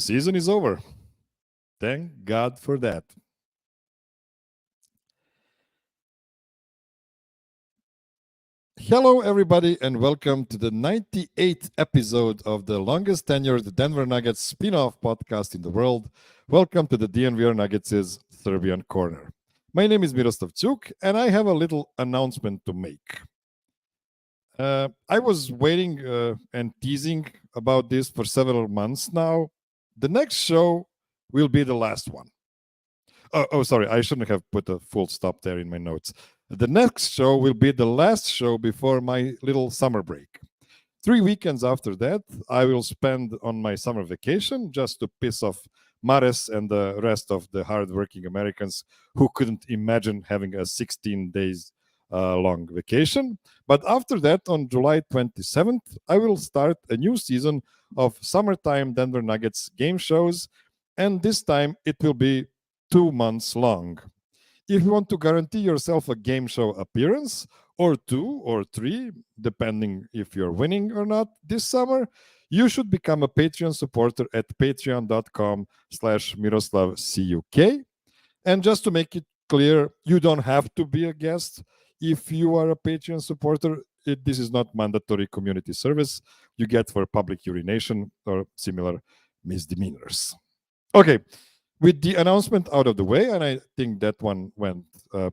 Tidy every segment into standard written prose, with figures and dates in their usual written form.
season is over. Thank God for that. Hello, everybody, and welcome to the 98th episode of the longest tenured Denver Nuggets spin-off podcast in the world. Welcome to the DNVR Nuggets' Serbian Corner. My name is Miroslav, and I have a little announcement to make. I was waiting and teasing about this for several months now. The next show will be the last one. Sorry, I shouldn't have put a full stop there in my notes. The next show will be the last show before my little summer break. 3 weekends after that, I will spend on my summer vacation just to piss off Mares and the rest of the hardworking Americans who couldn't imagine having a 16 days long vacation. But after that, on July 27th, I will start a new season of summertime Denver Nuggets game shows. And this time it will be 2 months long. If you want to guarantee yourself a game show appearance, or 2 or 3, depending if you're winning or not this summer, you should become a Patreon supporter at patreon.com/MiroslavCuk. And just to make it clear, you don't have to be a guest if you are a Patreon supporter. This is not mandatory community service you get for public urination or similar misdemeanors. Okay. With the announcement out of the way, and I think that one went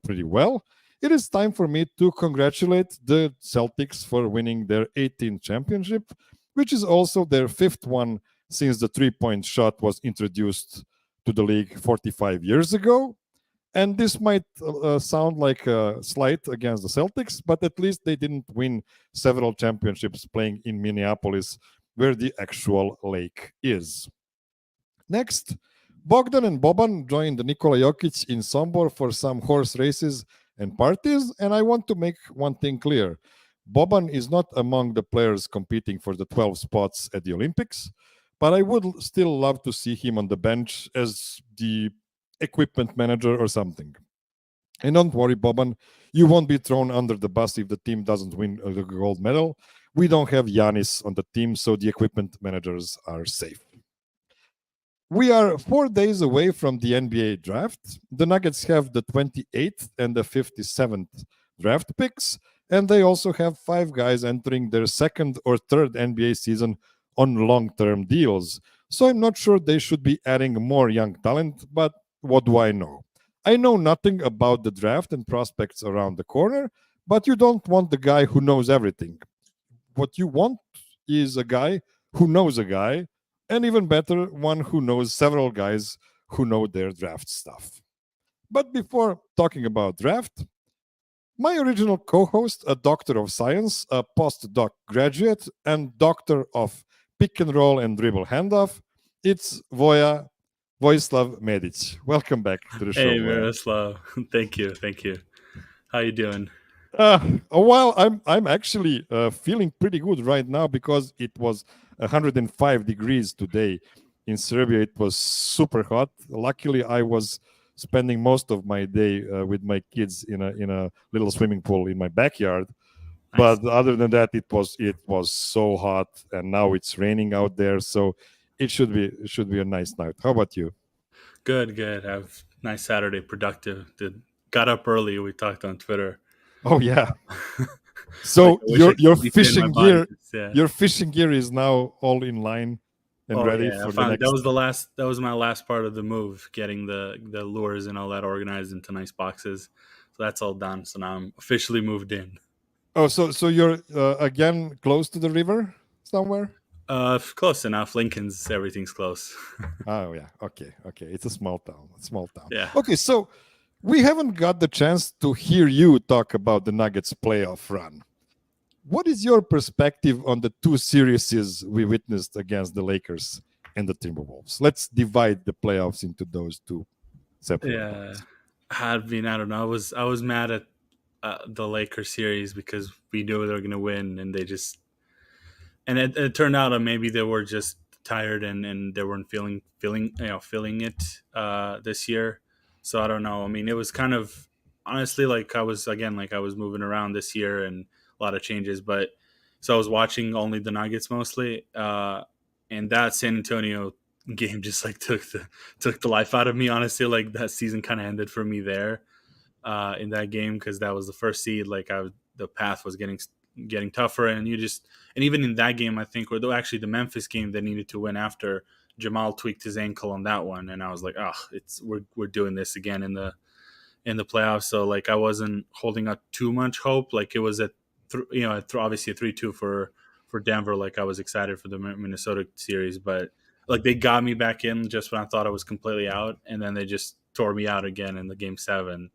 pretty well, it is time for me to congratulate the Celtics for winning their 18th championship, which is also their 5th one since the three-point shot was introduced to the league 45 years ago. And this might sound like a slight against the Celtics, but at least they didn't win several championships playing in Minneapolis, where the actual lake is. Next, Bogdan and Boban joined Nikola Jokic in Sombor for some horse races and parties, and I want to make one thing clear. Boban is not among the players competing for the 12 spots at the Olympics, but I would still love to see him on the bench as the equipment manager or something. And don't worry, Boban, you won't be thrown under the bus if the team doesn't win the gold medal. We don't have Giannis on the team, so the equipment managers are safe. We are 4 days away from the NBA draft. The Nuggets have the 28th and the 57th draft picks, and they also have 5 guys entering their second or third NBA season on long-term deals. So I'm not sure they should be adding more young talent, but what do I know? I know nothing about the draft and prospects around the corner, but you don't want the guy who knows everything. What you want is a guy who knows a guy, and even better, one who knows several guys who know their draft stuff. But before talking about draft, my original co-host, a doctor of science, a postdoc graduate, and doctor of pick and roll and dribble handoff, it's Vojislav Medic. Welcome back to the show. Hey, Miroslav. Thank you. How you doing? Well, I'm actually feeling pretty good right now because it was 105 degrees today in Serbia. It was super hot. Luckily, I was spending most of my day with my kids in a little swimming pool in my backyard. Nice. But other than that, it was so hot, and now it's raining out there. So it should be a nice night. How about you? Good. Have a nice Saturday, productive. Got up early. We talked on Twitter. Oh yeah. So your fishing gear, your fishing gear is now all in line and ready for the next. That was my last part of the move, getting the lures and all that organized into nice boxes. So that's all done. So now I'm officially moved in. Oh, so you're again close to the river somewhere? Close enough. Lincoln's, everything's close. Oh yeah. Okay. It's a small town. Yeah. Okay, so we haven't got the chance to hear you talk about the Nuggets playoff run. What is your perspective on the 2 series we witnessed against the Lakers and the Timberwolves? Let's divide the playoffs into those 2 separate parts. I don't know. I was mad at the Lakers series because we knew they were going to win, and they just it turned out maybe they were just tired and they weren't feeling it this year. So I don't know. I mean, it was kind of honestly like I was moving around this year and a lot of changes, but so I was watching only the Nuggets mostly. And that San Antonio game just like took the life out of me. Honestly, like that season kind of ended for me there in that game because that was the first seed. Like the path was getting tougher, and even in that game, I think, or though actually the Memphis game, they needed to win after Jamal tweaked his ankle on that one, and I was like, oh, we're doing this again in the playoffs. So like I wasn't holding out too much hope. Like it was obviously a 3-2 for Denver. Like I was excited for the Minnesota series, but like they got me back in just when I thought I was completely out, and then they just tore me out again in the game 7.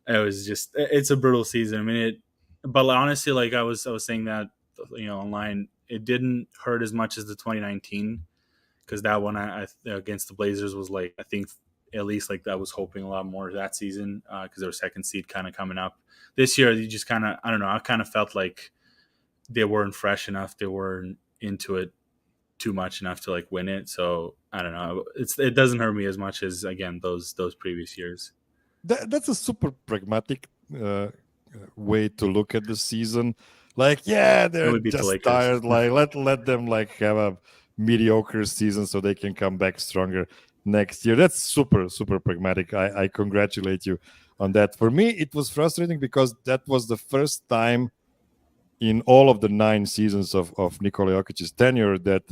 It's a brutal season. I mean but honestly, like I was saying that online, it didn't hurt as much as the 2019 because that one I against the Blazers was like I think at least like I was hoping a lot more that season because they were second seed kind of coming up. This year, you just kind of I don't know. I kind of felt like they weren't fresh enough. They weren't into it too much enough to like win it. So I don't know. It doesn't hurt me as much as again those previous years. That's a super pragmatic way to look at the season. Like, yeah, And they're we beat the just Lakers. tired. Like, let them like have a mediocre season so they can come back stronger next year. That's super pragmatic. I congratulate you on that. For me, it was frustrating because that was the first time in all of the 9 seasons of Nikola Jokic's tenure that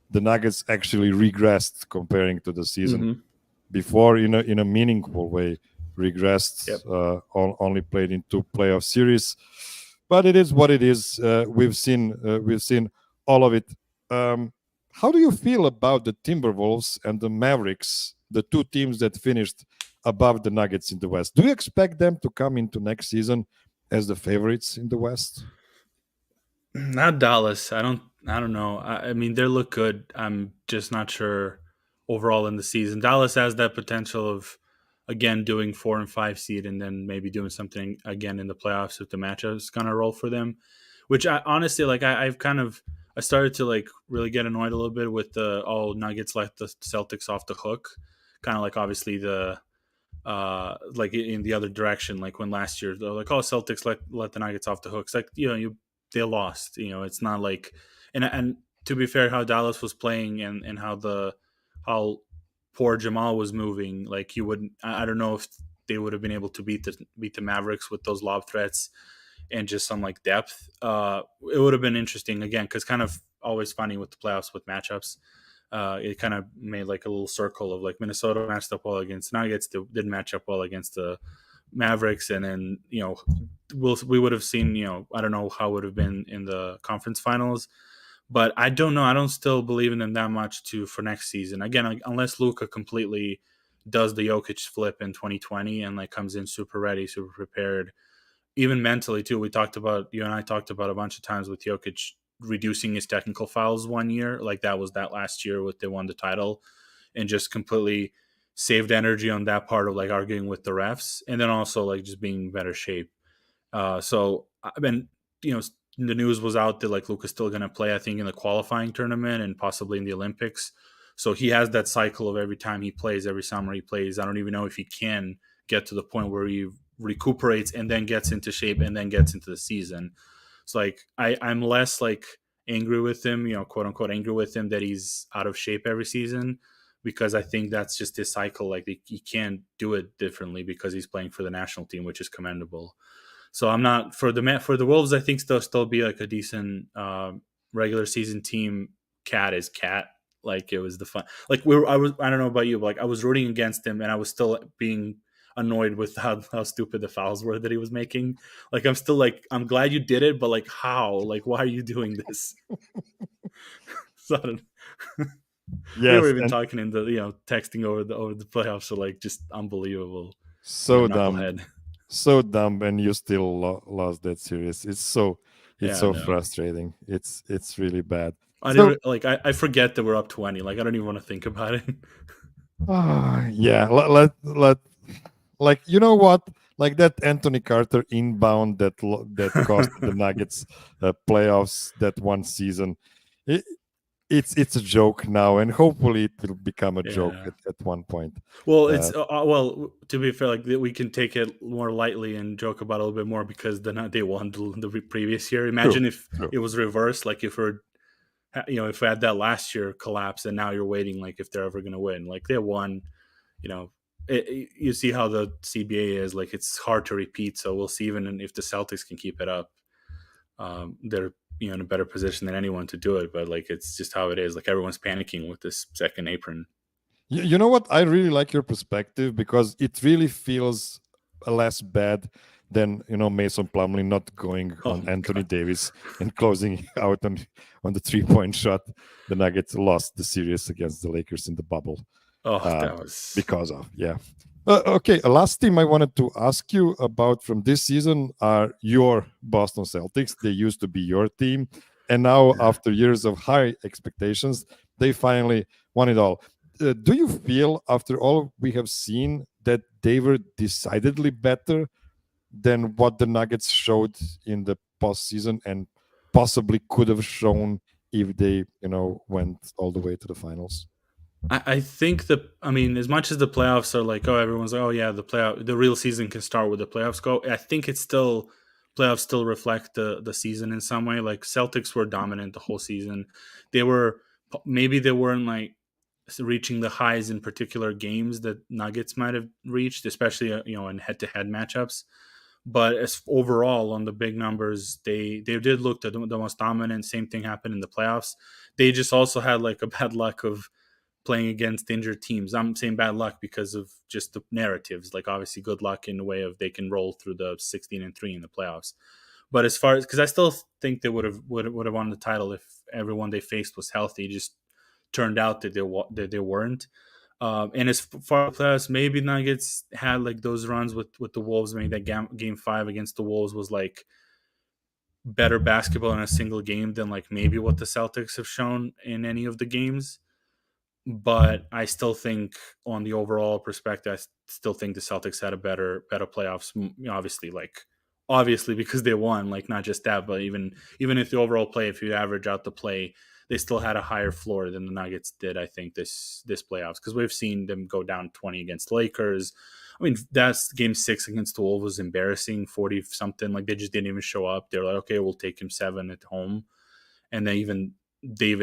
the Nuggets actually regressed comparing to the season before in a meaningful way. Regressed. Yep. Only played in 2 playoff series, but it is what it is. We've seen all of it. How do you feel about the Timberwolves and the Mavericks, the 2 teams that finished above the Nuggets in the West? Do you expect them to come into next season as the favorites in the West? Not Dallas. I don't know. I mean, they look good. I'm just not sure overall in the season. Dallas has that potential of again doing 4 and 5 seed, and then maybe doing something again in the playoffs if the matchup's gonna roll for them. Which I honestly like. I started to like really get annoyed a little bit with the all Nuggets let the Celtics off the hook. Kind of like obviously the like in the other direction, like when last year they're like, oh, Celtics let the Nuggets off the hooks. Like they lost. It's not like and to be fair, how Dallas was playing and how poor Jamal was moving, like you wouldn't. I don't know if they would have been able to beat the Mavericks with those lob threats and just some like depth. It would have been interesting again because kind of always funny with the playoffs with matchups. It kind of made like a little circle of like Minnesota matched up well against Nuggets, they didn't match up well against the Mavericks, and then we would have seen I don't know how it would have been in the conference finals, but I don't know. I don't still believe in them that much for next season. Again, unless Luka completely does the Jokic flip in 2020 and like comes in super ready, super prepared, even mentally too. You and I talked about a bunch of times with Jokic reducing his technical fouls one year, like that was that last year with they won the title, and just completely saved energy on that part of like arguing with the refs, and then also like just being in better shape. So I've been, the news was out that like Luka's still going to play, I think, in the qualifying tournament and possibly in the Olympics. So he has that cycle of every time he plays, every summer he plays. I don't even know if he can get to the point where he recuperates and then gets into shape and then gets into the season. It's like I'm less like angry with him, quote unquote angry with him that he's out of shape every season, because I think that's just his cycle. Like he can't do it differently because he's playing for the national team, which is commendable. So I'm not for the Wolves. I think they'll still be like a decent regular season team. Cat is cat. Like it was the fun. Like I don't know about you, but like I was rooting against him, and I was still being annoyed with how stupid the fouls were that he was making. Like I'm still like I'm glad you did it, but like how? Like why are you doing this? So we were Yes, even and talking in the texting over the playoffs. So like just unbelievable, so dumb, knucklehead. so dumb, and you still lost that series. It's Yeah, so no. frustrating. It's really bad. I So didn't like. I forget that we're up 20. Like I don't even want to think about it. yeah, let like you know what, like that Anthony Carter inbound that cost the Nuggets playoffs that one season. It, it's a joke now, and hopefully it will become a joke Yeah. at one point. Well, Uh, well. To be fair, like we can take it more lightly and joke about it a little bit more because they won the previous year. True, Imagine if true. it was reversed. Like if we're if we had that last year collapse, and now you're waiting like if they're ever going to win. Like they won, you know, you see how the CBA is. Like it's hard to repeat. So we'll see. Even if the Celtics can keep it up, they're in a better position than anyone to do it. But like it's just how it is. Like everyone's panicking with this second apron. You know what? I really like your perspective because it really feels less bad than Mason Plumlee not going Oh on my Anthony god. Davis and closing out on the 3-point shot. The Nuggets lost the series against the Lakers in the bubble Oh, uh, that was. because of Okay, last team I wanted to ask you about from this season are your Boston Celtics. They used to be your team, and now Yeah. after years of high expectations, they finally won it all. Do you feel, after all we have seen, that they were decidedly better than what the Nuggets showed in the postseason and possibly could have shown if they, went all the way to the finals? I think I mean, as much as the playoffs are like, oh, everyone's like, oh yeah, the real season can start with the playoffs go. I think it's still playoffs still reflect the season in some way. Like Celtics were dominant the whole season. They were maybe they weren't like reaching the highs in particular games that Nuggets might have reached, especially in head to head matchups. But as overall on the big numbers, they did look the most dominant. Same thing happened in the playoffs. They just also had like a bad luck of playing against injured teams. I'm saying bad luck because of just the narratives. Like obviously good luck in the way of they can roll through the 16-3 in the playoffs. But as far as because I still think they would have won the title if everyone they faced was healthy. It just turned out that they weren't. And as far as playoffs, maybe Nuggets had like those runs with the Wolves. Maybe that game 5 against the Wolves was like better basketball in a single game than like maybe what the Celtics have shown in any of the games. But I still think, on the overall perspective, I still think the Celtics had a better playoffs. Obviously because they won, like not just that, but even if the overall play, if you average out the play, they still had a higher floor than the Nuggets did. I think this playoffs because we've seen them go down 20 against the Lakers. I mean, that's game 6 against the Wolves was embarrassing, 40 something. Like they just didn't even show up. They're like, okay, we'll take him 7 at home, and they even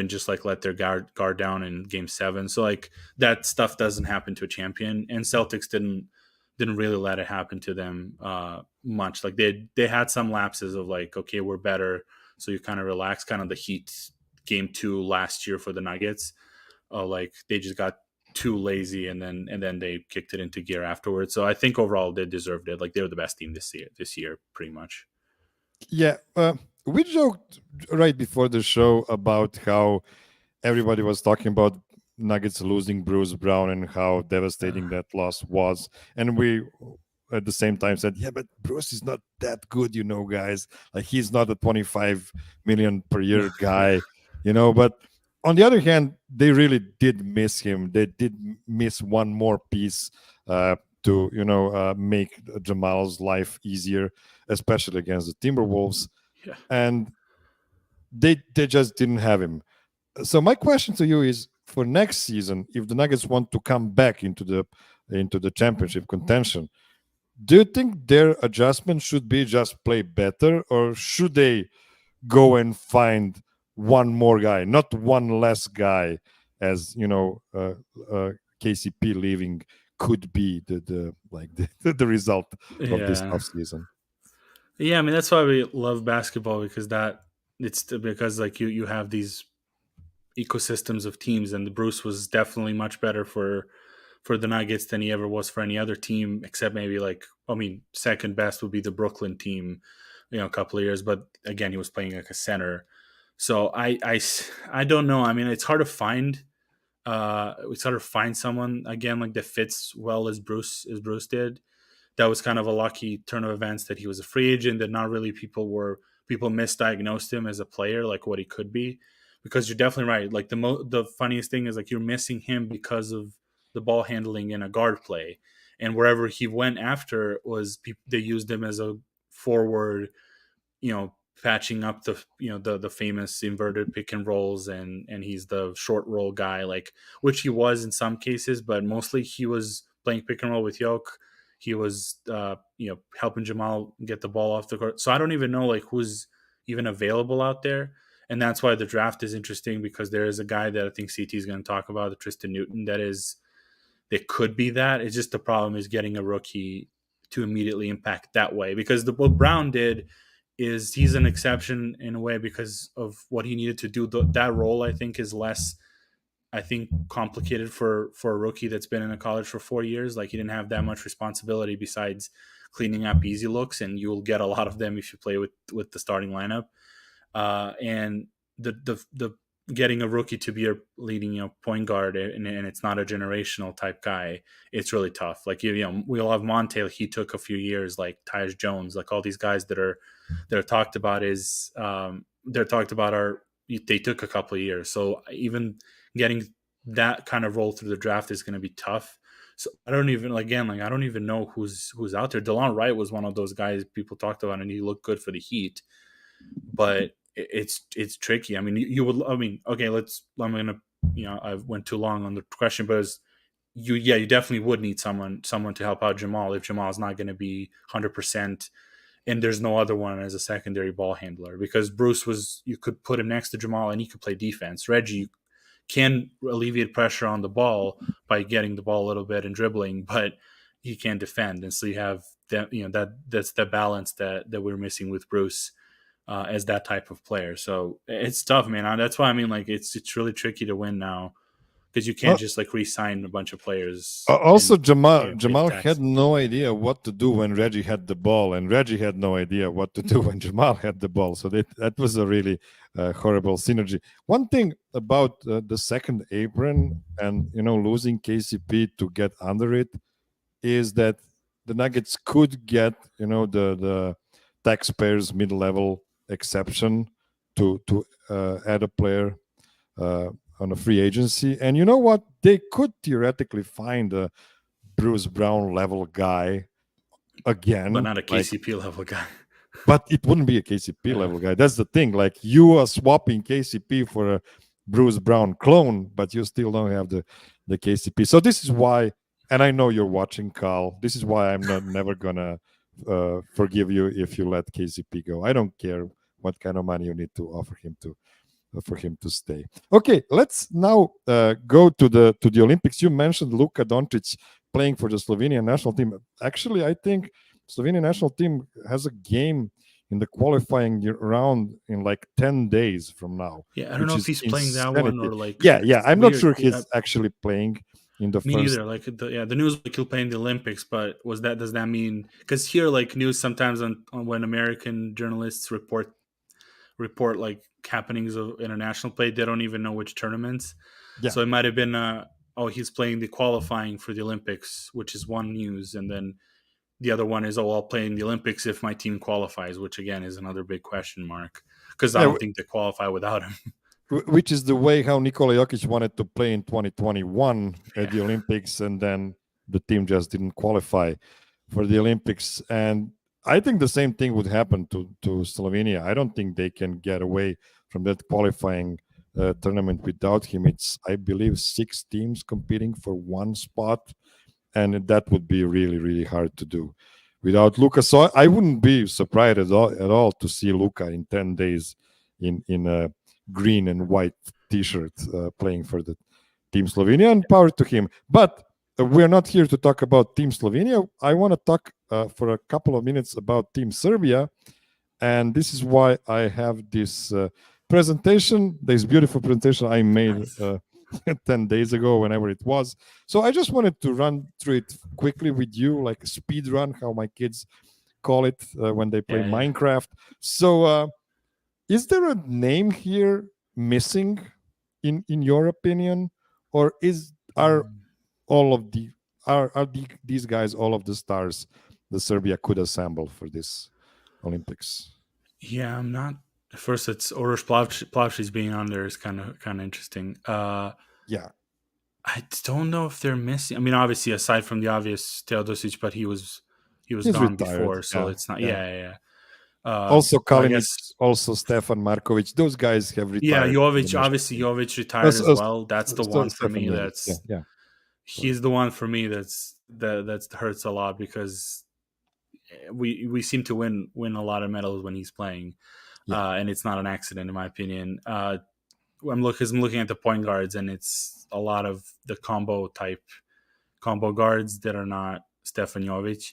just like let their guard down in game 7. So like that stuff doesn't happen to a champion, and Celtics didn't really let it happen to them much. Like they had some lapses of like, okay, we're better, so you kind of relax, kind of the Heat game 2 last year for the Nuggets. Like they just got too lazy, and then they kicked it into gear afterwards. So I think overall they deserved it. Like they were the best team this year pretty much. Yeah, we joked right before the show about how everybody was talking about Nuggets losing Bruce Brown and how devastating that loss was. And we at the same time said, yeah, but Bruce is not that good, guys. Like he's not a 25 million per year guy, But on the other hand, they really did miss him. They did miss one more piece to, make Jamal's life easier, especially against the Timberwolves. Yeah. And they just didn't have him. So my question to you is, for next season, if the Nuggets want to come back into the championship contention, do you think their adjustment should be just play better, or should they go and find one more guy, not one less guy, as KCP leaving could be the result of this Yeah. offseason? Yeah, I mean that's why we love basketball, because because like you have these ecosystems of teams, and the Bruce was definitely much better for the Nuggets than he ever was for any other team, except maybe like, I mean, second best would be the Brooklyn team, a couple of years, but again he was playing like a center. So I don't know. I mean, it's hard to find someone again like that fits well as Bruce did. That was kind of a lucky turn of events that he was a free agent, that not really people misdiagnosed him as a player, like what he could be. Because you're definitely right. Like the funniest thing is like you're missing him because of the ball handling in a guard play, and wherever he went after was they used him as a forward, patching up the famous inverted pick and rolls, and he's the short roll guy, like, which he was in some cases, but mostly he was playing pick and roll with Yoke. He was helping Jamal get the ball off the court. So I don't even know like who's even available out there. And that's why the draft is interesting, because there is a guy that I think CT is going to talk about, the Tristan Newton, that could be that. It's just the problem is getting a rookie to immediately impact that way, because what Brown did is he's an exception in a way because of what he needed to do. That role, I think, is less, I think, complicated for a rookie that's been in a college for 4 years. Like, he didn't have that much responsibility besides cleaning up easy looks, and you'll get a lot of them if you play with the starting lineup. And the getting a rookie to be your leading point guard, and it's not a generational type guy, it's really tough. Like, we'll have Monte, he took a few years, like Tyus Jones, like all these guys that are talked about they took a couple of years. So even getting that kind of role through the draft is going to be tough. So I don't even know who's out there. DeLon Wright was one of those guys people talked about, and he looked good for the Heat, but it's tricky. I mean, okay, I'm gonna, I went too long on the question, but you definitely would need someone to help out Jamal if Jamal's not going to be 100%, and there's no other one as a secondary ball handler, because you could put him next to Jamal and he could play defense. Reggie can alleviate pressure on the ball by getting the ball a little bit and dribbling, but he can't defend, and so you have that. That's the balance that we're missing with Bruce. As that type of player. So it's tough, man. That's why it's really tricky to win now, because you can't just re-sign a bunch of players. Also, Jamal had no idea what to do when Reggie had the ball, and Reggie had no idea what to do when Jamal had the ball. So that was a really horrible synergy. One thing about the second apron and losing KCP to get under it is that the Nuggets could get the taxpayers mid-level exception to add a player on a free agency. And you know what? They could theoretically find a Bruce Brown level guy again. But not a KCP level guy. But it wouldn't be a KCP level guy. That's the thing. Like, you are swapping KCP for a Bruce Brown clone, but you still don't have the KCP. So this is why, and I know you're watching, Carl, this is why I'm never going to forgive you if you let KCP go. I don't care what kind of money you need to offer him for him to stay. Okay, let's now go to the Olympics. You mentioned Luka Doncic playing for the Slovenian national team. Actually, I think Slovenian national team has a game in the qualifying round in like 10 days from now. Yeah, I don't know if he's playing that one or like. Yeah. I'm not sure he's actually playing in the Me first. neither. Like the news, like, he'll play in the Olympics, but does that mean, because here, like, news sometimes on when American journalists report like happenings of international play, they don't even know which tournaments. Yeah. So it might have been he's playing the qualifying for the Olympics, which is one news, and then the other one is, I'll play in the Olympics if my team qualifies, which again is another big question mark, because I don't think they qualify without him. Which is the way how Nikola Jokic wanted to play in 2021 at the Olympics, and then the team just didn't qualify for the Olympics. And I think the same thing would happen to Slovenia. I don't think they can get away from that qualifying tournament without him. It's, I believe, 6 teams competing for one spot, and that would be really, really hard to do without Luka. So I wouldn't be surprised at all to see Luka in 10 days in a green and white T-shirt playing for the Team Slovenia, and power to him. But we're not here to talk about Team Slovenia. I want to talk for a couple of minutes about Team Serbia, and this is why I have this presentation, this beautiful presentation I made 10 days ago, whenever it was. So I just wanted to run through it quickly with you, like a speed run, how my kids call it when they play Minecraft. So is there a name here missing in your opinion, or are these guys all of the stars the Serbia could assemble for this Olympics? Yeah, I'm not. First, it's Uroš Plavšić being on there is kind of interesting. Yeah, I don't know if they're missing. I mean, obviously, aside from the obvious Teodosic, but he was He's gone retired, before, so it's not. Yeah. Also Kalinic, also Stefan Markovic. Those guys have retired. Yeah, Jovic retired as well. That's the one for me. He's the one for me that hurts a lot, because we seem to win a lot of medals when he's playing. and it's not an accident in my opinion. I'm looking at the point guards, and it's a lot of the combo guards that are not Stefan Jovic,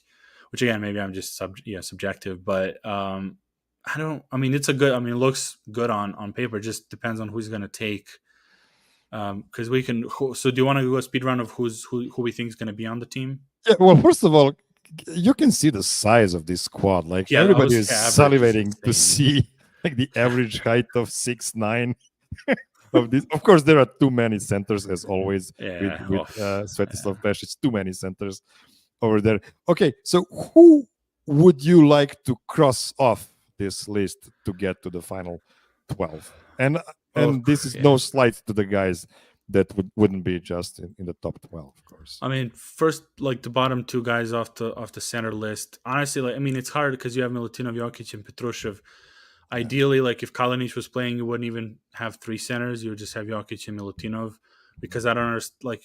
which again maybe I'm just subjective, but it's a good. I mean, it looks good on paper. It just depends on who's going to take. Because we can. So, do you want to go a speed run of who we think is going to be on the team? Yeah. Well, first of all, you can see the size of this squad. Like everybody is salivating to see like the average height of 6'9". Of this, of course, there are too many centers as always with Svetislav Pešić. Too many centers over there. Okay, so who would you like to cross off this list to get to the final 12? And this is no slight to the guys that wouldn't be just in the top 12, of course. I mean, first, like the bottom two guys off the center list. Honestly, like it's hard because you have Milutinov, Jokic, and Petrushev. Ideally, like if Kalinic was playing, you wouldn't even have three centers. You would just have Jokic and Milutinov, because I don't understand. Like,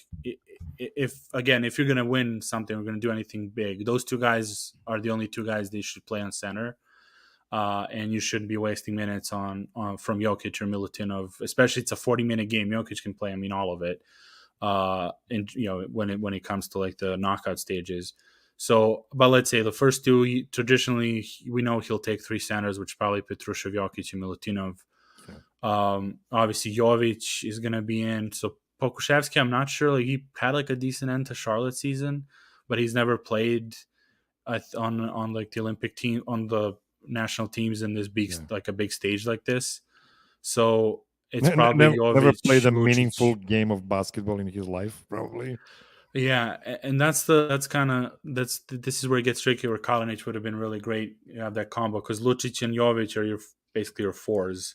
if you're gonna win something, we're gonna do anything big, those two guys are the only two guys they should play on center. And you shouldn't be wasting minutes on from Jokic or Milutinov, especially it's a 40-minute game. Jokic can play, all of it. And when it comes to like the knockout stages. So, but let's say the first two, traditionally we know he'll take three centers, which is probably Petrushev, Jokic, and Milutinov. Obviously Jovic is going to be in. So Pokuševski, I'm not sure. Like he had like a decent end to Charlotte season, but he's never played on like the Olympic team, on the national teams in this big like a big stage like this. So it's probably never played a meaningful game of basketball in his life, probably. Yeah, and this is where it gets tricky. Where Kalinic would have been really great. You have that combo because Lucic and Jovic are basically your fours.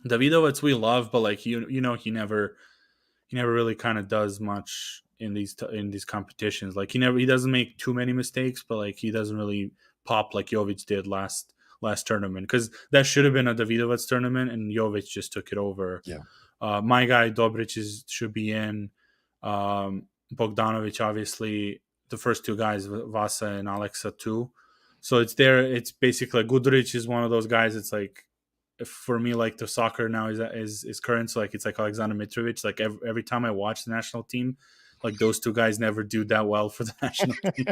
Davidovac we love, but like he never really kind of does much in these competitions. Like he doesn't make too many mistakes, but like he doesn't really pop like Jovic did last tournament, because that should have been a Davidovac tournament and Jovic just took it over. Yeah, my guy Dobric should be in. Bogdanovic, obviously, the first two guys, Vasa and Alexa too. So it's there. It's basically Guduric is one of those guys. It's like, for me, like the soccer now is current. So like it's like Alexander Mitrovic. Like every time I watch the national team, like those two guys never do that well for the national team.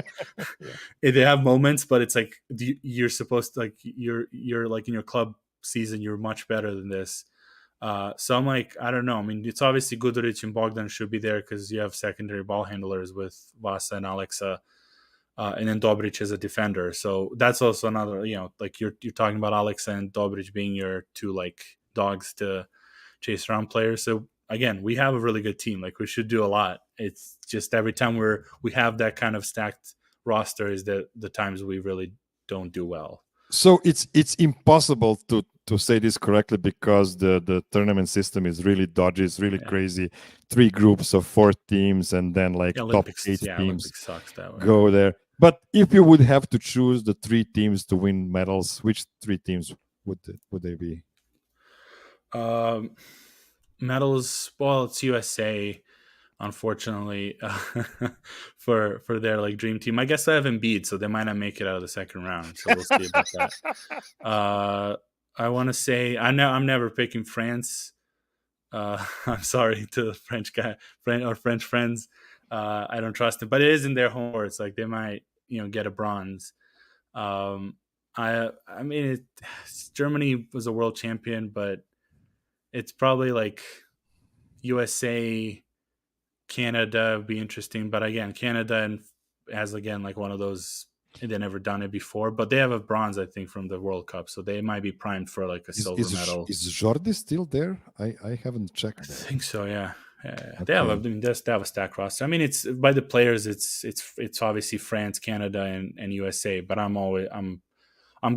They have moments, but it's like you're supposed to, like you're like in your club season, you're much better than this. So I'm like, I don't know. I mean, it's obviously Guduric and Bogdan should be there because you have secondary ball handlers with Vasa and Alexa, and then Dobric as a defender. So that's also another, like you're talking about Alexa and Dobric being your two like dogs to chase around players. So again, we have a really good team. Like we should do a lot. It's just every time we have that kind of stacked roster is the times we really don't do well. So it's impossible to say this correctly because the tournament system is really dodgy. It's really crazy. 3 groups of 4 teams and then like Olympics, top 8 teams sucks that way. Go there. But if you would have to choose the 3 teams to win medals, which 3 teams would they be? Medals, well, it's USA, unfortunately, for their like dream team. I guess I have Embiid, so they might not make it out of the second round. So we'll see about that. I want to say I'm never picking France. I'm sorry to the French friends. I don't trust them, but it is in their home court. It's like they might get a bronze. I mean, Germany was a world champion, but it's probably like USA, Canada would be interesting. But again, Canada has like one of those, they've never done it before, but they have a bronze, I think, from the World Cup. So they might be primed for like a silver medal. Is Jordi still there? I haven't checked. I think so, yeah. Okay. They have a stack roster. I mean, it's by the players, it's obviously France, Canada, and USA, but I'm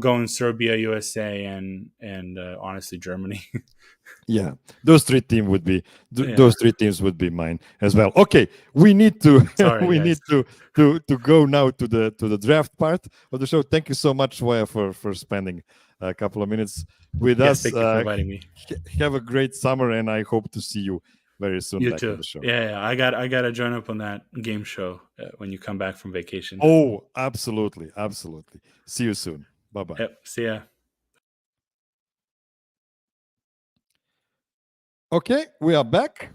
going Serbia, USA, and honestly Germany. Yeah, those 3 teams would be those 3 teams would be mine as well. Okay, we need to need to go now to the draft part of the show. Thank you so much, Voja, for spending a couple of minutes with us. Thank you for inviting me. Have a great summer, and I hope to see you very soon. You back too. On the show. Yeah, I got to join up on that game show when you come back from vacation. Oh, absolutely. See you soon. Bye-bye. Yep. See ya. Okay, we are back.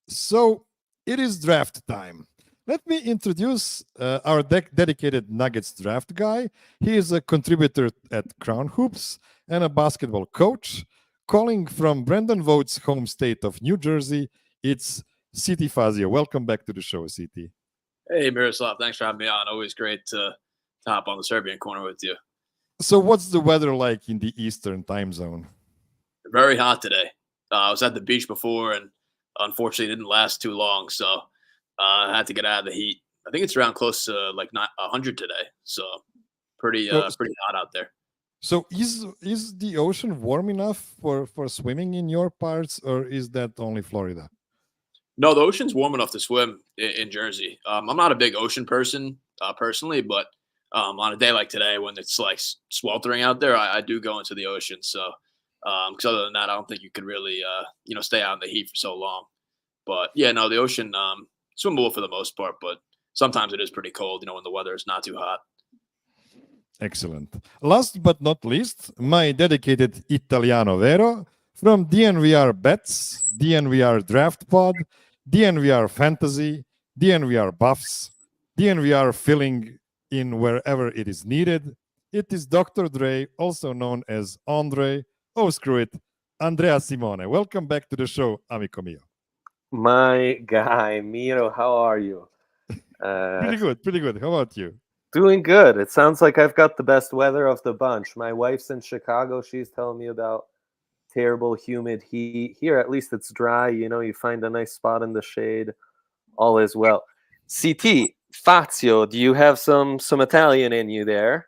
So it is draft time. Let me introduce our dedicated Nuggets draft guy. He is a contributor at Crown Hoops and a basketball coach. Calling from Brendan Vought's home state of New Jersey, it's CT Fazio. Welcome back to the show, CT. Hey, Miroslav. Thanks for having me on. Always great to hop on the Serbian Corner with you. So, what's the weather like in the Eastern time zone? Very hot today. I was at the beach before, and unfortunately, it didn't last too long. So I had to get out of the heat. I think it's around close to like 100 today. So pretty hot out there. So, is the ocean warm enough for swimming in your parts, or is that only Florida? No, the ocean's warm enough to swim in Jersey. I'm not a big ocean person personally, but on a day like today when it's like sweltering out there, I do go into the ocean. So, because other than that, I don't think you could really, stay out in the heat for so long. But yeah, no, the ocean, swimmable for the most part, but sometimes it is pretty cold, when the weather is not too hot. Excellent. Last but not least, my dedicated Italiano Vero from DNVR Bets, DNVR Draft Pod, DNVR Fantasy, DNVR Buffs, DNVR filling in wherever it is needed. It is Dr. Dre, also known as Andre, oh screw it, Andrea Simone. Welcome back to the show, amico mio. My guy, Miro, how are you? Pretty good. How about you? Doing good. It sounds like I've got the best weather of the bunch. My wife's in Chicago. She's telling me about terrible, humid heat. Here, at least it's dry. You find a nice spot in the shade. All is well. CT, Fazio, do you have some Italian in you there?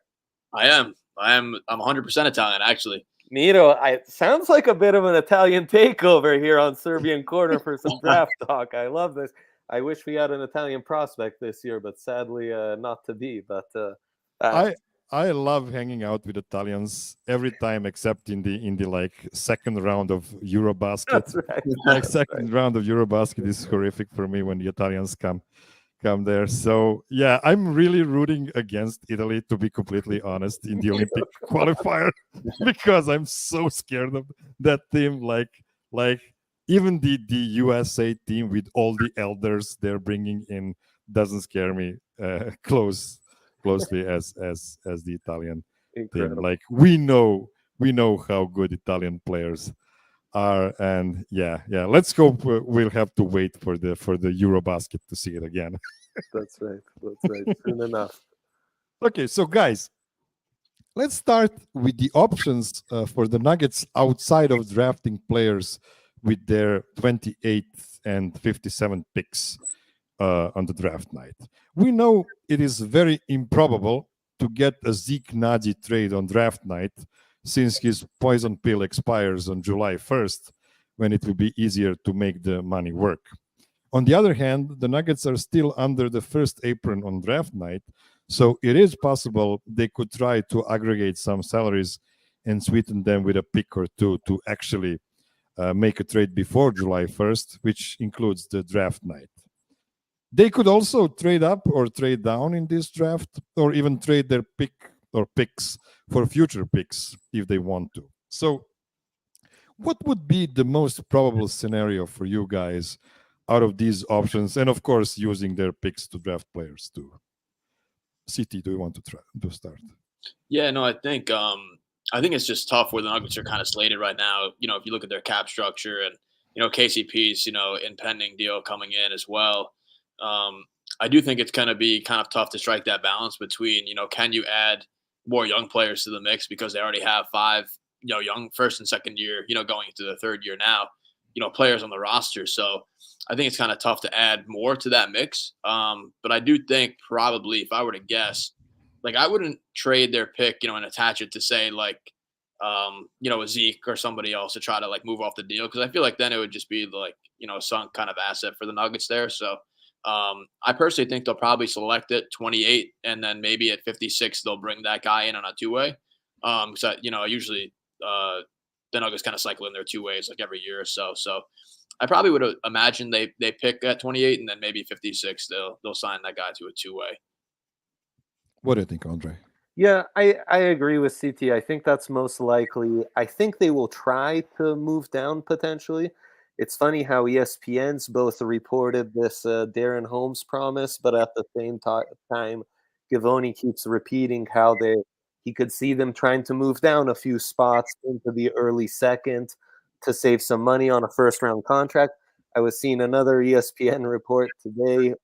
I'm 100% Italian, actually. Miro, it sounds like a bit of an Italian takeover here on Serbian Corner for some draft talk. I love this. I wish we had an Italian prospect this year, but sadly not to be. But I love hanging out with Italians every time, except in the like second round of Eurobasket. That's right. Like second round of Eurobasket is horrific for me when the Italians come there. So yeah, I'm really rooting against Italy, to be completely honest, in the Olympic qualifier because I'm so scared of that team. Like even the USA team with all the elders they're bringing in doesn't scare me closely as the Italian Incredible. team. Like we know how good Italian players are, and yeah. Let's hope we'll have to wait for the Eurobasket to see it again. That's right. Soon enough. Okay, so guys, let's start with the options for the Nuggets outside of drafting players with their 28th and 57th picks on the draft night. We know it is very improbable to get a Zeke Naji trade on draft night, since his poison pill expires on July 1st, when it will be easier to make the money work. On the other hand, the Nuggets are still under the first apron on draft night, so it is possible they could try to aggregate some salaries and sweeten them with a pick or two to actually make a trade before July 1st, which includes the draft night. They could also trade up or trade down in this draft, or even trade their pick or picks for future picks if they want to. So, what would be the most probable scenario for you guys out of these options? And of course, using their picks to draft players too. CT, do you want to start? Yeah, no, I think it's just tough where the Nuggets are kind of slated right now. If you look at their cap structure and KCP's impending deal coming in as well. I do think it's going to be kind of tough to strike that balance between can you add more young players to the mix because they already have 5 young first and second year going into the third year now players on the roster. So I think it's kind of tough to add more to that mix. But I do think probably if I were to guess, like I wouldn't trade their pick, and attach it to say like, a Zeke or somebody else to try to like move off the deal. Cause I feel like then it would just be like, a sunk kind of asset for the Nuggets there. So I personally think they'll probably select it 28 and then maybe at 56, they'll bring that guy in on a two-way. So, usually the Nuggets kind of cycle in their two ways like every year or so. So I probably would imagine they pick at 28 and then maybe 56 they'll sign that guy to a two-way. What do you think, Andre? Yeah, I agree with CT. I think that's most likely. I think they will try to move down potentially It's funny how ESPN's both reported this Darren Holmes promise, but at the same time, Gavoni keeps repeating how he could see them trying to move down a few spots into the early second to save some money on a first-round contract. I was seeing another ESPN report today,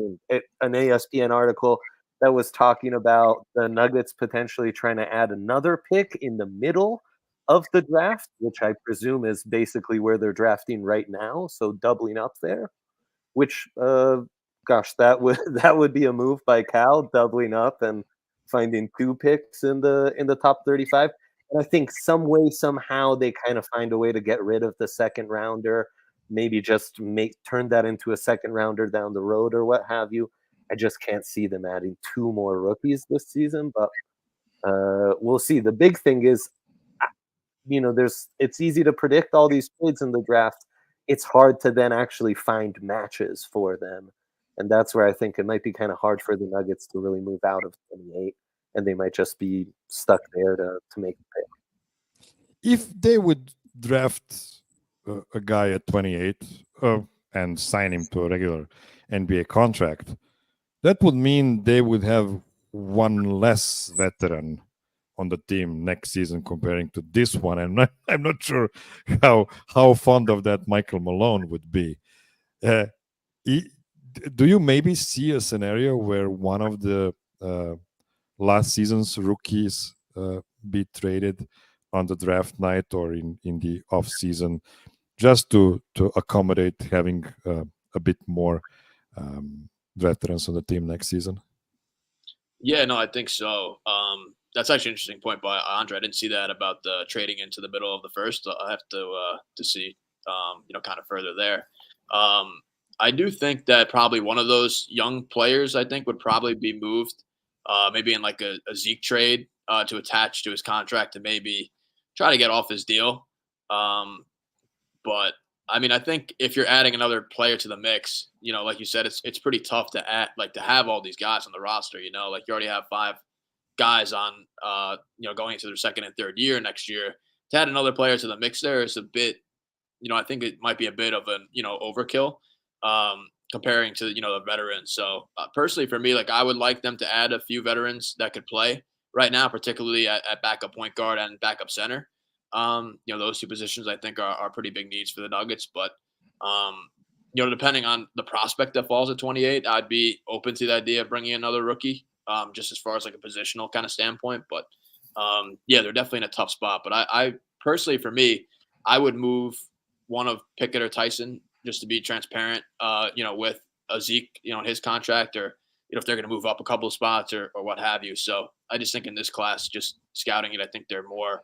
an ESPN article that was talking about the Nuggets potentially trying to add another pick in the middle of the draft, which I presume is basically where they're drafting right now, so doubling up there. Which, gosh, that would be a move by Cal, doubling up and finding 2 picks in the top 35. And I think some way, somehow, they kind of find a way to get rid of the second rounder, maybe just turn that into a second rounder down the road or what have you. I just can't see them adding 2 more rookies this season, but we'll see. The big thing is, it's easy to predict all these trades in the draft. It's hard to then actually find matches for them. And that's where I think it might be kind of hard for the Nuggets to really move out of 28, and they might just be stuck there to make a pick. If they would draft a guy at 28 and sign him to a regular NBA contract, that would mean they would have one less veteran on the team next season comparing to this one, and I'm not sure how fond of that Michael Malone would be. Do you maybe see a scenario where one of the last season's rookies be traded on the draft night or in the off season, just to accommodate having a bit more veterans on the team next season? Yeah, no, I think so. That's actually an interesting point by Andre. I didn't see that about the trading into the middle of the first. I have to see, kind of further there. I do think that probably one of those young players, I think, would probably be moved, maybe in like a Zeke trade to attach to his contract to maybe try to get off his deal. But I mean, I think if you're adding another player to the mix, like you said, it's pretty tough to add, like to have all these guys on the roster. Like you already have 5 guys on, going into their second and third year next year. To add another player to the mix there is a bit, I think it might be a bit of an, overkill comparing to, the veterans. So personally for me, like I would like them to add a few veterans that could play right now, particularly at backup point guard and backup center. Those 2 positions I think are pretty big needs for the Nuggets. But, depending on the prospect that falls at 28, I'd be open to the idea of bringing another rookie, just as far as like a positional kind of standpoint. But, they're definitely in a tough spot. But I personally, for me, I would move one of Pickett or Tyson just to be transparent, with a Zeke, in his contract, or, if they're going to move up a couple of spots or what have you. So I just think in this class, just scouting it, I think they're more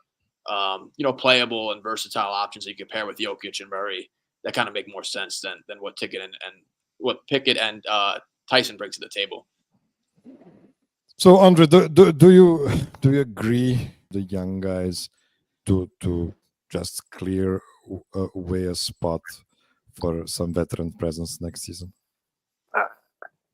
playable and versatile options that you can pair with Jokic and Murray that kind of make more sense than what Pickett and Tyson bring to the table. So Andre, do you agree the young guys to just clear away a spot for some veteran presence next season?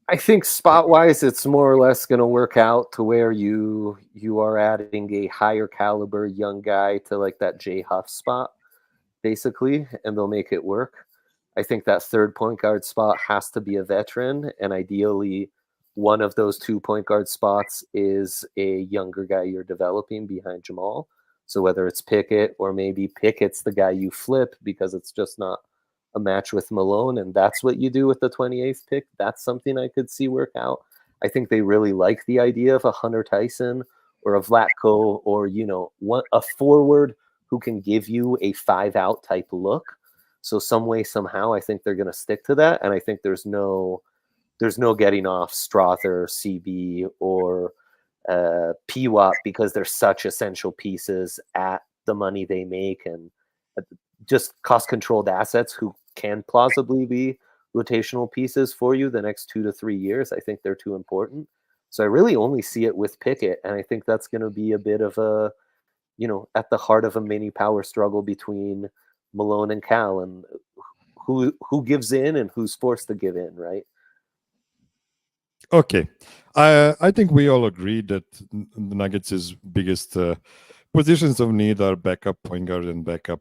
I think spot-wise, it's more or less going to work out to where you are adding a higher caliber young guy to like that Jay Huff spot, basically, and they'll make it work. I think that third point guard spot has to be a veteran, and ideally one of those 2 point guard spots is a younger guy you're developing behind Jamal. So whether it's Pickett or maybe Pickett's the guy you flip because it's just not a match with Malone, and that's what you do with the 28th pick. That's something I could see work out. I think they really like the idea of a Hunter Tyson or a Vlatko or, a forward who can give you a 5-out type look. So some way, somehow, I think they're going to stick to that. And I think there's no getting off Strother, CB, or PWAP because they're such essential pieces at the money they make and just cost-controlled assets who can plausibly be rotational pieces for you the next 2 to 3 years. I think they're too important. So I really only see it with Pickett, and I think that's going to be a bit of a, at the heart of a mini power struggle between Malone and Cal, and who gives in and who's forced to give in, right? Okay. I think we all agree that the Nuggets' biggest positions of need are backup point guard and backup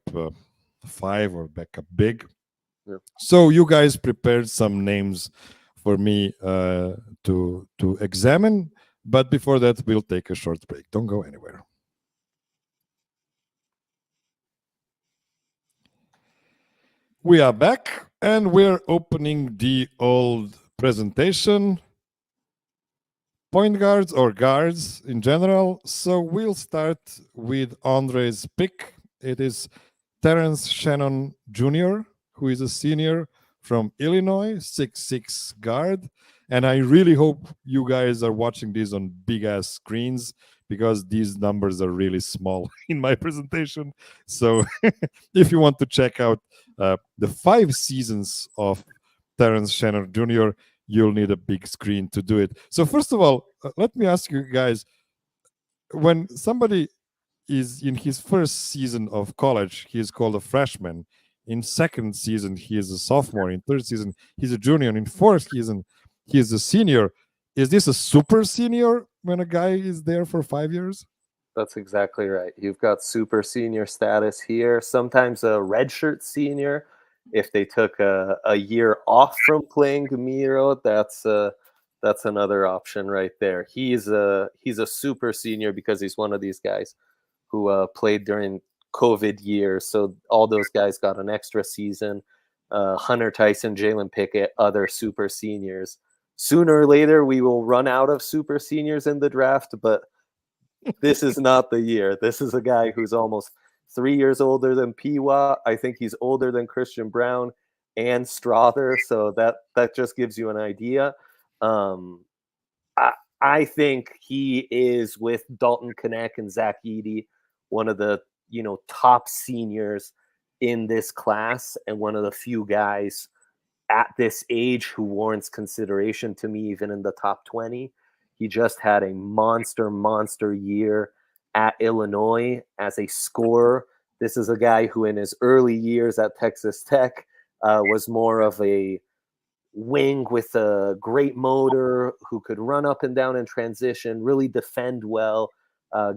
5 or backup big. Yeah. So you guys prepared some names for me to examine, but before that, we'll take a short break. Don't go anywhere. We are back, and we're opening the old presentation. Point guards or guards in general. So we'll start with Andre's pick. It is Terrence Shannon Jr., who is a senior from Illinois, 6'6" guard. And I really hope you guys are watching this on big ass screens because these numbers are really small in my presentation. So if you want to check out the 5 seasons of Terrence Shannon Jr., you'll need a big screen to do it. So first of all, let me ask you guys, when somebody is in his first season of college, he is called a freshman. In second season, he is a sophomore. In third season, he's a junior. And in fourth season, he is a senior. Is this a super senior when a guy is there for 5 years? That's exactly right. You've got super senior status here. Sometimes a redshirt senior. If they took a year off from playing Miro, that's another option right there. He's a super senior because he's one of these guys who played during COVID years. So all those guys got an extra season. Hunter Tyson, Jalen Pickett, other super seniors. Sooner or later, we will run out of super seniors in the draft, but this is not the year. This is a guy who's almost 3 years older than Piwa. I think he's older than Christian Brown and Strother. So that just gives you an idea. I think he is, with Dalton Knecht and Zach Edey, one of the top seniors in this class and one of the few guys at this age who warrants consideration to me, even in the top 20. He just had a monster year at Illinois as a scorer. This is a guy who in his early years at Texas Tech was more of a wing with a great motor who could run up and down in transition, really defend well,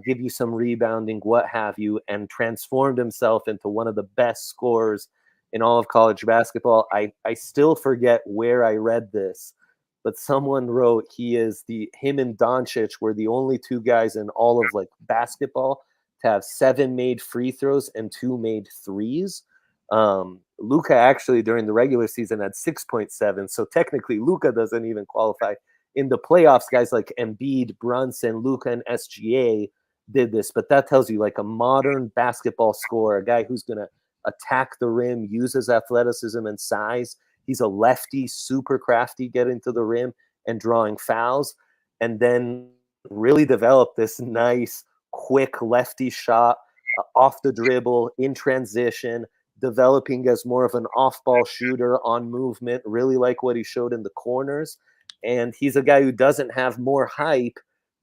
give you some rebounding, what have you, and transformed himself into one of the best scorers in all of college basketball. I still forget where I read this, but someone wrote him and Doncic were the only two guys in all of basketball to have 7 made free throws and 2 made threes. Luka actually during the regular season had 6.7. So technically Luka doesn't even qualify. In the playoffs, guys like Embiid, Brunson, Luka, and SGA did this. But that tells you a modern basketball scorer, a guy who's going to attack the rim, use his athleticism and size. He's a lefty, super crafty, getting to the rim and drawing fouls, and then really develop this nice, quick lefty shot off the dribble, in transition, developing as more of an off-ball shooter on movement, really like what he showed in the corners. And he's a guy who doesn't have more hype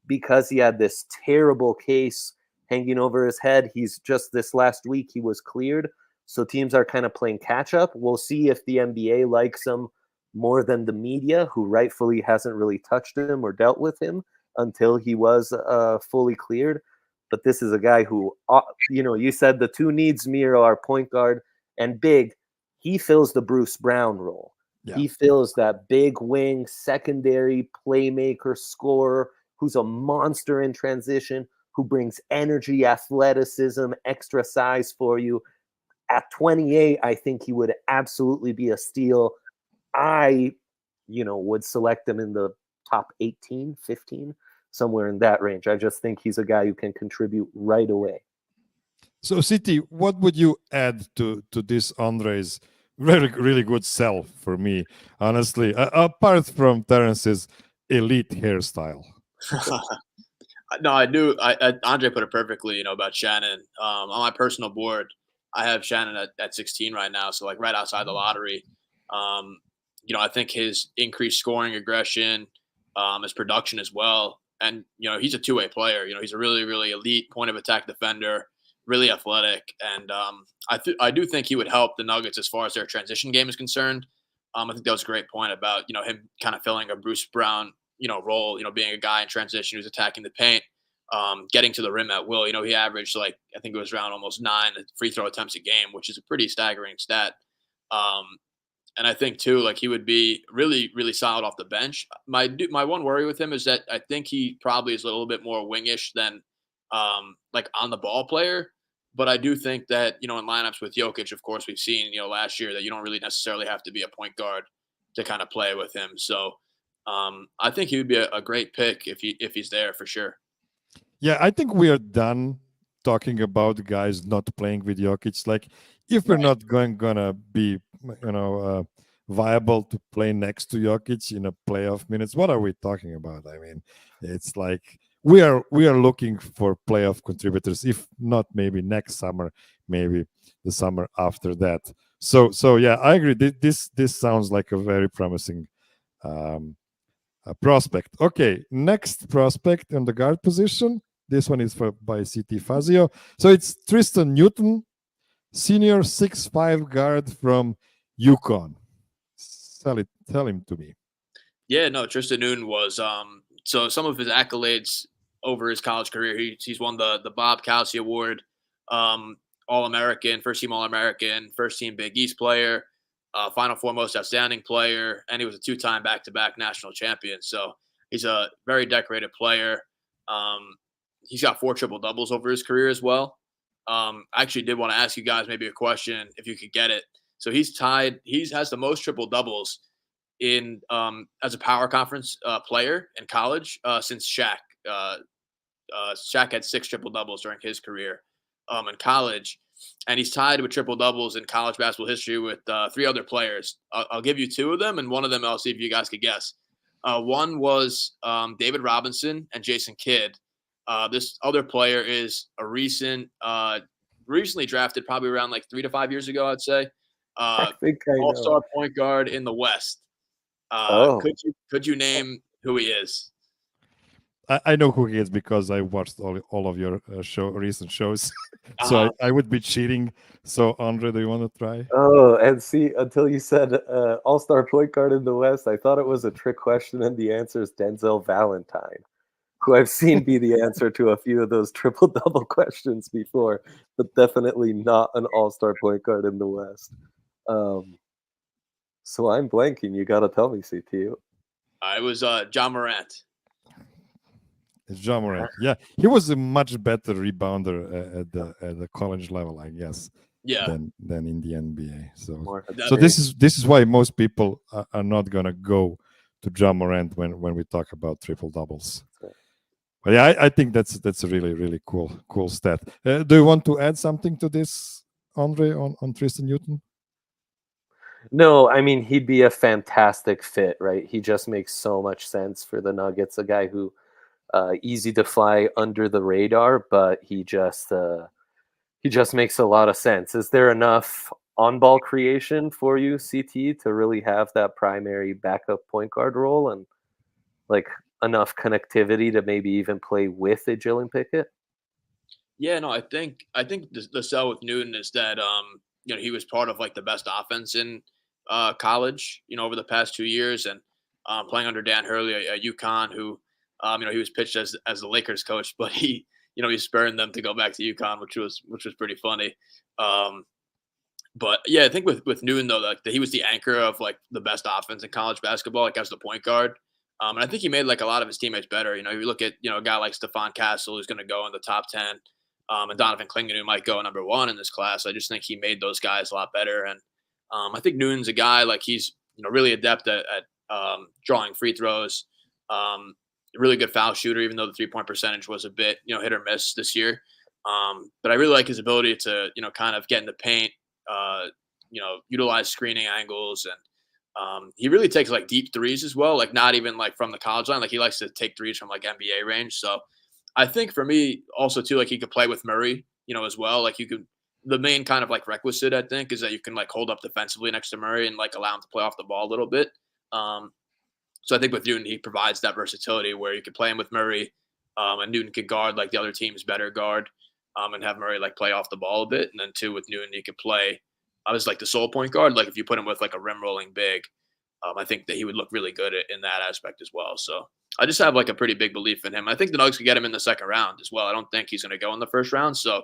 because he had this terrible case hanging over his head. He's just, this last week, he was cleared. So teams are kind of playing catch up. We'll see if the NBA likes him more than the media, who rightfully hasn't really touched him or dealt with him until he was fully cleared. But this is a guy who, you said the two needs, Miro, are point guard and big. He fills the Bruce Brown role. Yeah. He fills that big wing, secondary playmaker, scorer, who's a monster in transition, who brings energy, athleticism, extra size for you. At 28, I think he would absolutely be a steal. I, would select him in the top 18, 15, somewhere in that range. I just think he's a guy who can contribute right away. So, CT, what would you add to this Andre's really good sell for me, honestly, apart from Terrence's elite hairstyle? No, I knew Andre put it perfectly, about Shannon. On my personal board, I have Shannon at 16 right now, so right outside the lottery. I think his increased scoring aggression, his production as well, and he's a two-way player. He's a really, really elite point of attack defender, really athletic, and I do think he would help the Nuggets as far as their transition game is concerned. I think that was a great point about him kind of filling a Bruce Brown role, being a guy in transition who's attacking the paint, getting to the rim at will. He averaged I think it was around almost 9 free throw attempts a game, which is a pretty staggering stat. And I think too, like he would be really, really solid off the bench. My one worry with him is that I think he probably is a little bit more wingish than like on the ball player. But I do think that, in lineups with Jokic, of course, we've seen, last year that you don't really necessarily have to be a point guard to kind of play with him. So I think he would be a great pick if he's there for sure. Yeah, I think we are done talking about guys not playing with Jokic. Like, if we're not gonna be, viable to play next to Jokic in a playoff minutes, what are we talking about? I mean, it's like we are looking for playoff contributors. If not, maybe next summer, maybe the summer after that. So yeah, I agree. This sounds like a very promising prospect. Okay, next prospect on the guard position. This one is by CT Fazio. So it's Tristan Newton, senior 6'5" guard from UConn. Tell him to me. Yeah, no, Tristan Newton was so some of his accolades over his college career. He's won the Bob Cousy Award, All-American, first team All-American, first team Big East player, Final Four most outstanding player, and he was a 2-time back-to-back national champion. So he's a very decorated player. He's got 4 triple doubles over his career as well. I actually did want to ask you guys maybe a question if you could get it. So he has the most triple doubles in as a power conference player in college since Shaq. Shaq had 6 triple doubles during his career in college, and he's tied with triple doubles in college basketball history with 3 other players. I'll give you 2 of them, and one of them I'll see if you guys could guess. One was David Robinson and Jason Kidd. This other player is a recently drafted, probably around like 3 to 5 years ago, I'd say. I think I know. All-star point guard in the West. Could you name who he is? I know who he is because I watched all of your recent shows. So I would be cheating. So Andre, do you want to try? Oh, and see, until you said all-star point guard in the West, I thought it was a trick question, and the answer is Denzel Valentine, who I've seen be the answer to a few of those triple-double questions before, but definitely not an all-star point guard in the West. So I'm blanking. You got to tell me, CT. It was John Morant. It's John Morant. Yeah, he was a much better rebounder at the college level, I guess. Yeah. Than in the NBA. So this is why most people are not gonna go to John Morant when we talk about triple doubles. But yeah, I think that's a really, really cool stat. Do you want to add something to this, Andre, on Tristan Newton? No, I mean, he'd be a fantastic fit, right? He just makes so much sense for the Nuggets. A guy who easy to fly under the radar, but he just makes a lot of sense. Is there enough on-ball creation for you, CT, to really have that primary backup point guard role, and like enough connectivity to maybe even play with a Jalen Pickett? Yeah, no, I think the sell with Newton is that he was part of like the best offense in college, over the past 2 years, and playing under Dan Hurley at UConn, who he was pitched as the Lakers coach, but he spurned them to go back to UConn, which was pretty funny. But yeah, I think with Newton though, like he was the anchor of like the best offense in college basketball, like as the point guard. And I think he made like a lot of his teammates better. You look at a guy like Stephon Castle, who's going to go in the top 10, and Donovan Clingan, who might go number 1 in this class. I just think he made those guys a lot better. And I think Newton's a guy like he's really adept at drawing free throws. Really good foul shooter, even though the 3-point percentage was a bit hit or miss this year. But I really like his ability to kind of get in the paint, utilize screening angles, and he really takes like deep threes as well, like not even like from the college line. Like he likes to take threes from like NBA range. So I think for me also too, like he could play with Murray, as well. Like the main kind of like requisite I think is that you can like hold up defensively next to Murray and like allow him to play off the ball a little bit. So I think with Newton, he provides that versatility where you could play him with Murray, and Newton could guard like the other team's better guard, and have Murray like play off the ball a bit. And then 2 with Newton, he could play as like the sole point guard. Like if you put him with like a rim rolling big, I think that he would look really good in that aspect as well. So I just have like a pretty big belief in him. I think the Nuggets could get him in the second round as well. I don't think he's going to go in the first round. So,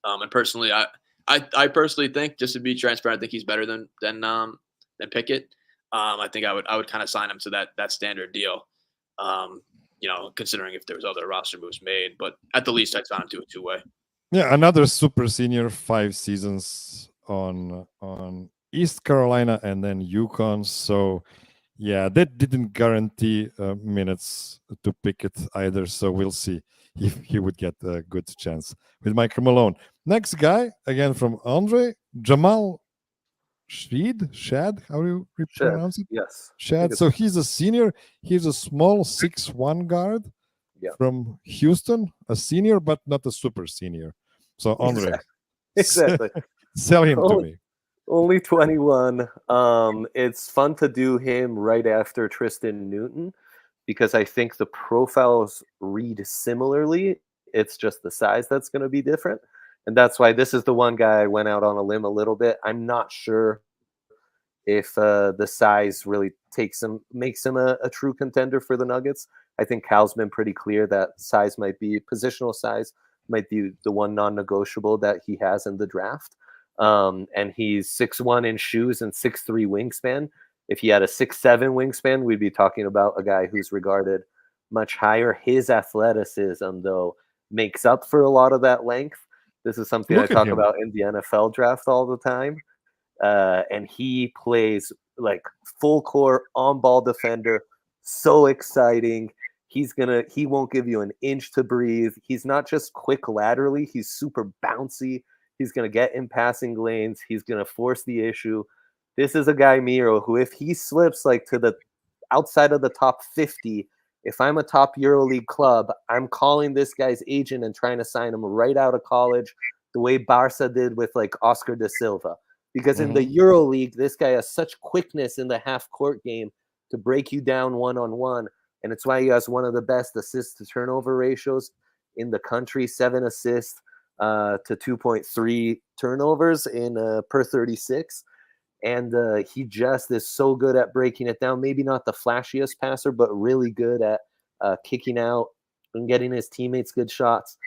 and personally, I personally think, just to be transparent, I think he's better than Pickett. I think I would kind of sign him to that standard deal. Considering if there was other roster moves made, but at the least I'd sign him to a two-way. Yeah, another super senior, 5 seasons on East Carolina and then UConn. So yeah, that didn't guarantee minutes to Pickett either. So we'll see if he would get a good chance with Michael Malone. Next guy, again from Andre, Jamal Shad, how do you pronounce it? Yes. Shad. So he's a senior. He's a small 6'1" guard from Houston, a senior, but not a super senior. So Andre, exactly. Sell him to me. Only 21. It's fun to do him right after Tristan Newton because I think the profiles read similarly. It's just the size that's going to be different. And that's why this is the one guy I went out on a limb a little bit. I'm not sure if the size really makes him a true contender for the Nuggets. I think Cal's been pretty clear that size might be positional size might be the one non-negotiable that he has in the draft. And he's 6'1" in shoes and 6'3" wingspan. If he had a 6'7" wingspan, we'd be talking about a guy who's regarded much higher. His athleticism, though, makes up for a lot of that length. This is something I talk about in the NFL draft all the time. And he plays like full court on-ball defender. So exciting. He won't give you an inch to breathe. He's not just quick laterally. He's super bouncy. He's going to get in passing lanes. He's going to force the issue. This is a guy, Miro, who if he slips like to the outside of the top 50, if I'm a top EuroLeague club, I'm calling this guy's agent and trying to sign him right out of college, the way Barca did with like Oscar da Silva. Because in the EuroLeague, this guy has such quickness in the half-court game to break you down one-on-one. And it's why he has one of the best assist-to-turnover ratios in the country, 7 assists to 2.3 turnovers in per 36. And he just is so good at breaking it down. Maybe not the flashiest passer, but really good at kicking out and getting his teammates good shots.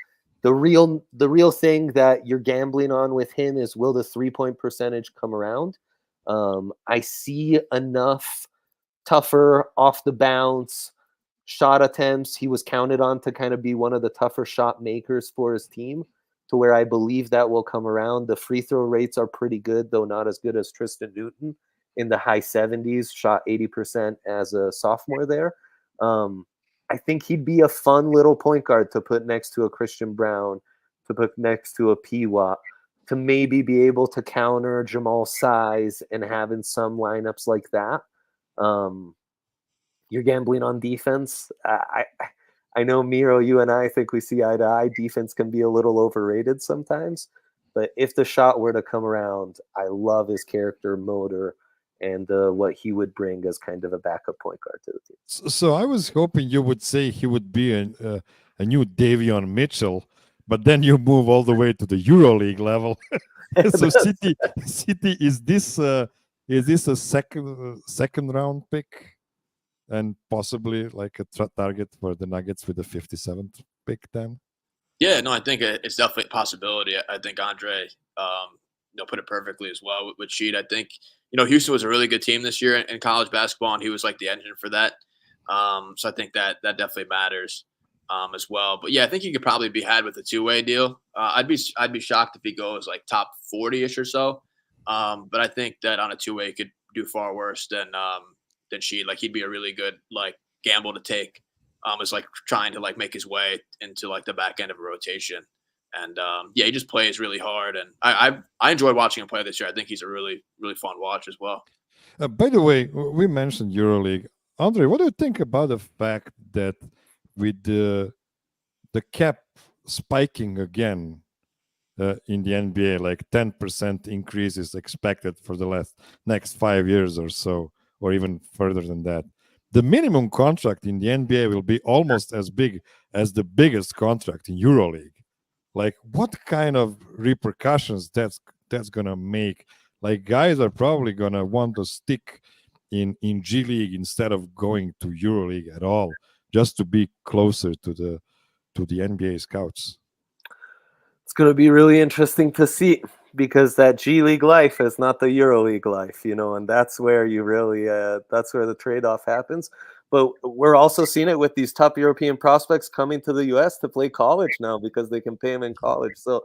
The real thing that you're gambling on with him is, will the 3-point percentage come around? I see enough tougher off the bounce shot attempts. He was counted on to kind of be one of the tougher shot makers for his team, to where I believe that will come around. The free throw rates are pretty good, though not as good as Tristan Newton, in the high 70s, shot 80% as a sophomore there. I think he'd be a fun little point guard to put next to a Christian Brown, to put next to a P-Watt, to maybe be able to counter Jamal's size and having some lineups like that. You're gambling on defense. I know, Miro, you and I think we see eye to eye. Defense can be a little overrated sometimes. But if the shot were to come around, I love his character, motor, and what he would bring as kind of a backup point guard to the team. So I was hoping you would say he would be a new Davion Mitchell, but then you move all the way to the EuroLeague level. So City is this a second round pick? And possibly like a target for the Nuggets with the 57th pick then? Yeah, no, I think it's definitely a possibility. I think Andre, put it perfectly as well with Sheed. I think, Houston was a really good team this year in college basketball, and he was like the engine for that. So I think that definitely matters as well. But yeah, I think he could probably be had with a two-way deal. I'd be shocked if he goes like top 40-ish or so. But I think that on a two-way he could do far worse than Sheed. Like, he'd be a really good like gamble to take. Is like trying to like make his way into like the back end of a rotation. And he just plays really hard, and I enjoyed watching him play this year. I think he's a really, really fun watch as well. By the way, we mentioned EuroLeague. Andre, what do you think about the fact that with the cap spiking again in the NBA, like 10% increase is expected for the next 5 years or so, or even further than that? The minimum contract in the NBA will be almost as big as the biggest contract in EuroLeague. Like, what kind of repercussions that's gonna make? Like, guys are probably gonna want to stick in G League instead of going to EuroLeague at all, just to be closer to the NBA scouts. It's going to be really interesting to see, because that G League life is not the Euro League life, and that's where you really that's where the trade-off happens. But we're also seeing it with these top European prospects coming to the US to play college now because they can pay them in college. So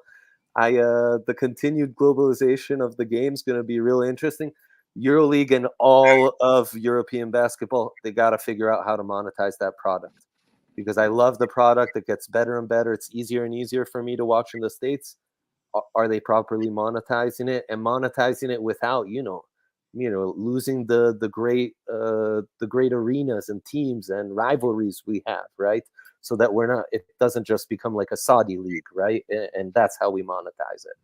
the continued globalization of the game is going to be really interesting. EuroLeague and all of European basketball, they got to figure out how to monetize that product, because I love the product. It gets better and better. It's easier and easier for me to watch in the States. Are they properly monetizing it, and monetizing it without, losing the great arenas and teams and rivalries we have, right? So that it doesn't just become like a Saudi league, right? And that's how we monetize it.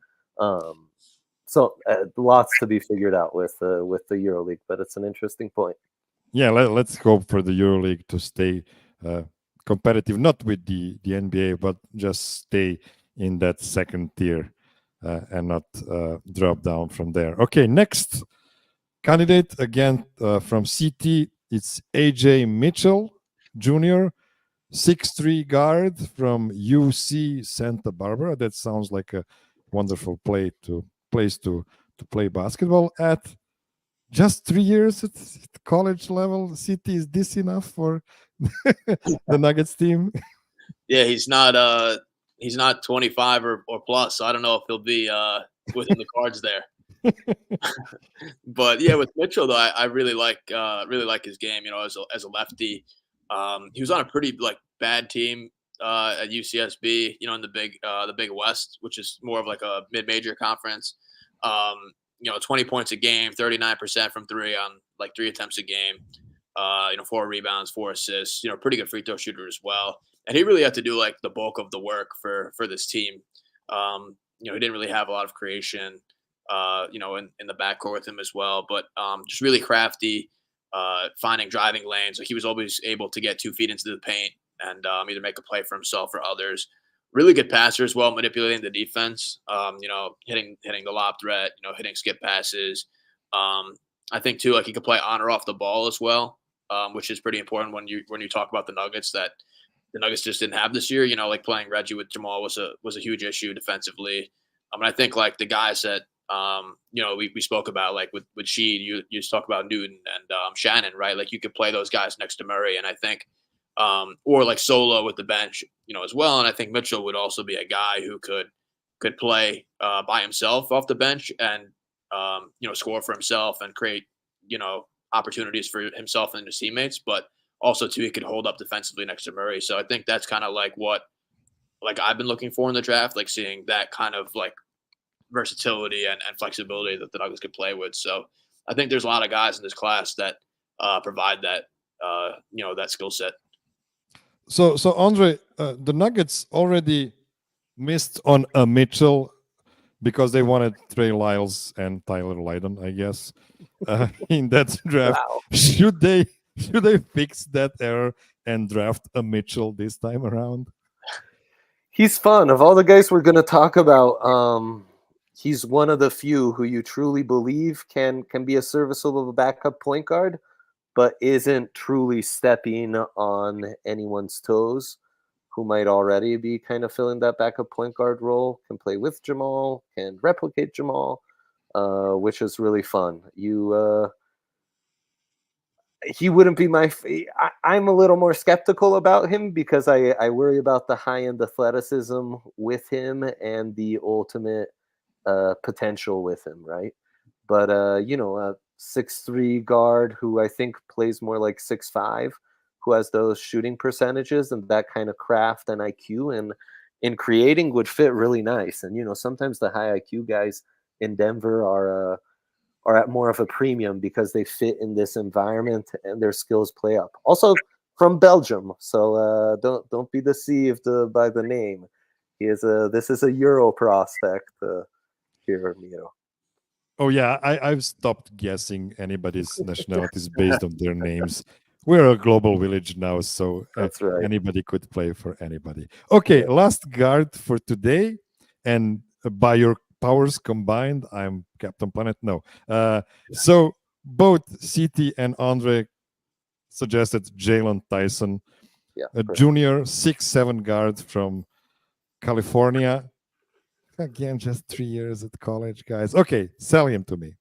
So lots to be figured out with the EuroLeague, but it's an interesting point. Yeah, let's hope for the EuroLeague to stay competitive, not with the NBA, but just stay in that second tier and not drop down from there. Okay, next candidate again from CT. It's AJ Mitchell Jr., 6'3" guard from UC Santa Barbara. That sounds like a wonderful place to play basketball at. Just 3 years at college level. CT, is this enough for the Nuggets team? Yeah, he's not 25 or plus, so I don't know if he'll be within the cards there. But yeah, with Mitchell though, I really like his game. As a lefty, he was on a pretty bad team at UCSB. In the Big West, which is more of like a mid-major conference. 20 points a game, 39% from three on 3 attempts a game. 4 rebounds, 4 assists. Pretty good free throw shooter as well. And he really had to do the bulk of the work for this team. He didn't really have a lot of creation, in the backcourt with him as well, but just really crafty, finding driving lanes. He was always able to get 2 feet into the paint and either make a play for himself or others. Really good passer as well, manipulating the defense, hitting the lob threat, hitting skip passes. I think too, he could play on or off the ball as well, which is pretty important when you talk about the Nuggets, that the Nuggets just didn't have this year. Playing Reggie with Jamal was a huge issue defensively. I think the guys that we spoke about, with Sheed, you just talk about Newton and Shannon, right? You could play those guys next to Murray, and I think or solo with the bench, as well. And I think Mitchell would also be a guy who could play by himself off the bench and score for himself and create opportunities for himself and his teammates, but also too he could hold up defensively next to Murray. So I think that's kind of what I've been looking for in the draft, seeing that kind of versatility and flexibility that the Nuggets could play with. So I think there's a lot of guys in this class that provide that that skill set. So Andre, the Nuggets already missed on a Mitchell because they wanted Trey Lyles and Tyler Lydon, I guess, in that draft. Wow. Should they fix that error and draft a Mitchell this time around? He's fun. Of all the guys we're going to talk about, he's one of the few who you truly believe can be a serviceable backup point guard, but isn't truly stepping on anyone's toes, who might already be kind of filling that backup point guard role, can play with Jamal, can replicate Jamal, which is really fun. He wouldn't be I'm a little more skeptical about him because I worry about the high-end athleticism with him and the ultimate potential with him, right? But, a 6'3" guard who I think plays more like 6'5", who has those shooting percentages and that kind of craft and IQ and in creating would fit really nice. And, sometimes the high IQ guys in Denver are at more of a premium because they fit in this environment and their skills play up. Also from Belgium, so don't be deceived by the name. This is a Euro prospect here, Miro. Oh yeah, I've stopped guessing anybody's nationalities based on their names. We're a global village now, so That's right. Anybody could play for anybody. Okay, last guard for today, and by your powers combined, I'm Captain Planet. No, so both CT and Andre suggested Jaylen Tyson, a junior 6'7" guard from California. Again, just 3 years at college, guys. Okay, sell him to me.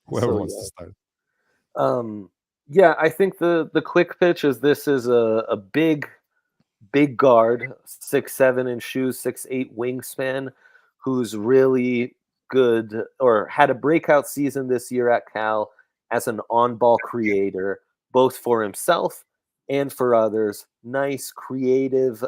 Whoever So, wants yeah. to start. Yeah, I think the quick pitch is this is a big guard, 6'7" in shoes, 6'8" wingspan, who's really good or had a breakout season this year at Cal as an on-ball creator, both for himself and for others. Nice, creative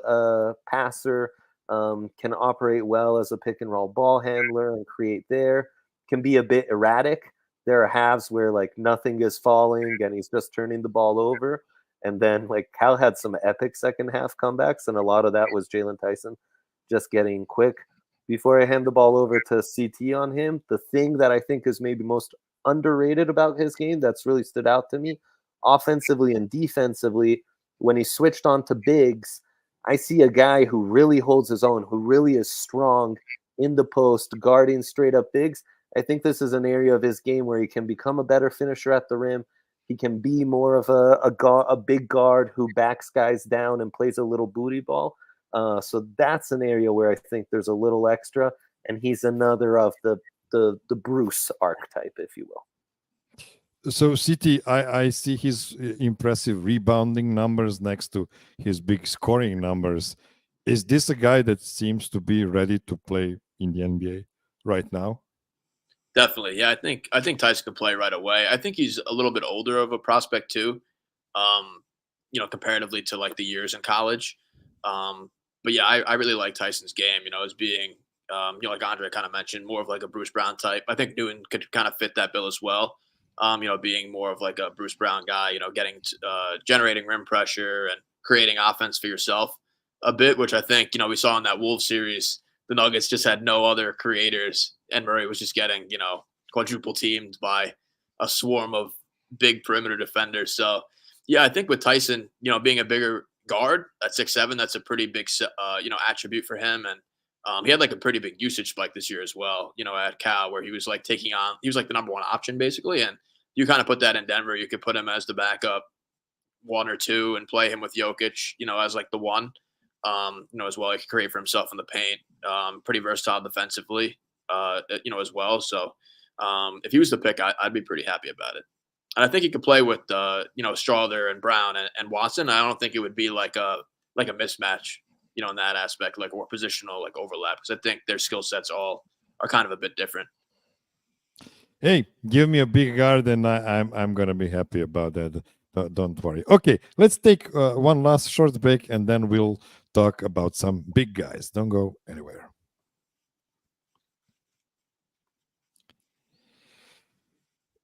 passer, can operate well as a pick and roll ball handler and create there. Can be a bit erratic. There are halves where like nothing is falling and he's just turning the ball over. And then like Cal had some epic second half comebacks, and a lot of that was Jaylen Tyson just getting quick. Before I hand the ball over to CT on him, the thing that I think is maybe most underrated about his game that's really stood out to me, offensively and defensively, when he switched on to bigs, I see a guy who really holds his own, who really is strong in the post, guarding straight up bigs. I think this is an area of his game where he can become a better finisher at the rim. He can be more of a big guard who backs guys down and plays a little booty ball. So that's an area where I think there's a little extra, and he's another of the Bruce archetype, if you will. So CT, I see his impressive rebounding numbers next to his big scoring numbers. Is this a guy that seems to be ready to play in the NBA right now? Definitely, yeah. I think Tyson can play right away. I think he's a little bit older of a prospect too, comparatively to like the years in college. But yeah, I really like Tyson's game. As being, like Andre kind of mentioned, more of like a Bruce Brown type. I think Newton could kind of fit that bill as well. Being more of like a Bruce Brown guy. Getting generating rim pressure and creating offense for yourself a bit, which I think we saw in that Wolves series. The Nuggets just had no other creators, and Murray was just getting, quadruple teamed by a swarm of big perimeter defenders. So, yeah, I think with Tyson, being a bigger guard at 6'7", that's a pretty big, attribute for him. And he had like a pretty big usage spike this year as well, at Cal, where he was like he was like the number one option basically. And you kind of put that in Denver. You could put him as the backup 1 or 2 and play him with Jokic, as like the 1. As well, he can create for himself in the paint. Pretty versatile defensively, as well. So if he was the pick, I'd be pretty happy about it. And I think he could play with, Strawther and Brown and Watson. I don't think it would be like a mismatch, in that aspect, like or positional like overlap, because I think their skill sets all are kind of a bit different. Hey, give me a big guard, and I'm gonna be happy about that. Don't worry. Okay, let's take one last short break, and then we'll talk about some big guys. Don't go anywhere.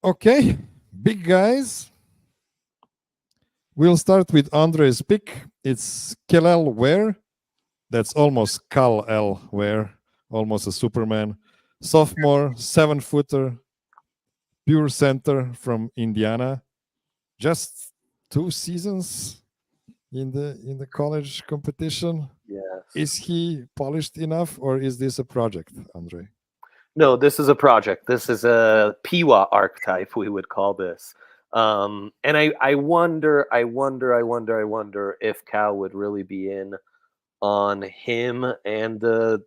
Okay, big guys. We'll start with Andre's pick. It's Kel'el Ware. That's almost Kal-El Ware, almost a Superman. Sophomore, 7-footer, pure center from Indiana. Just 2 seasons in the college competition. Yes. Is he polished enough, or is this a project, Andre? No, this is a project. This is a Piwa archetype, we would call this. And I wonder if Cal would really be in on him. And the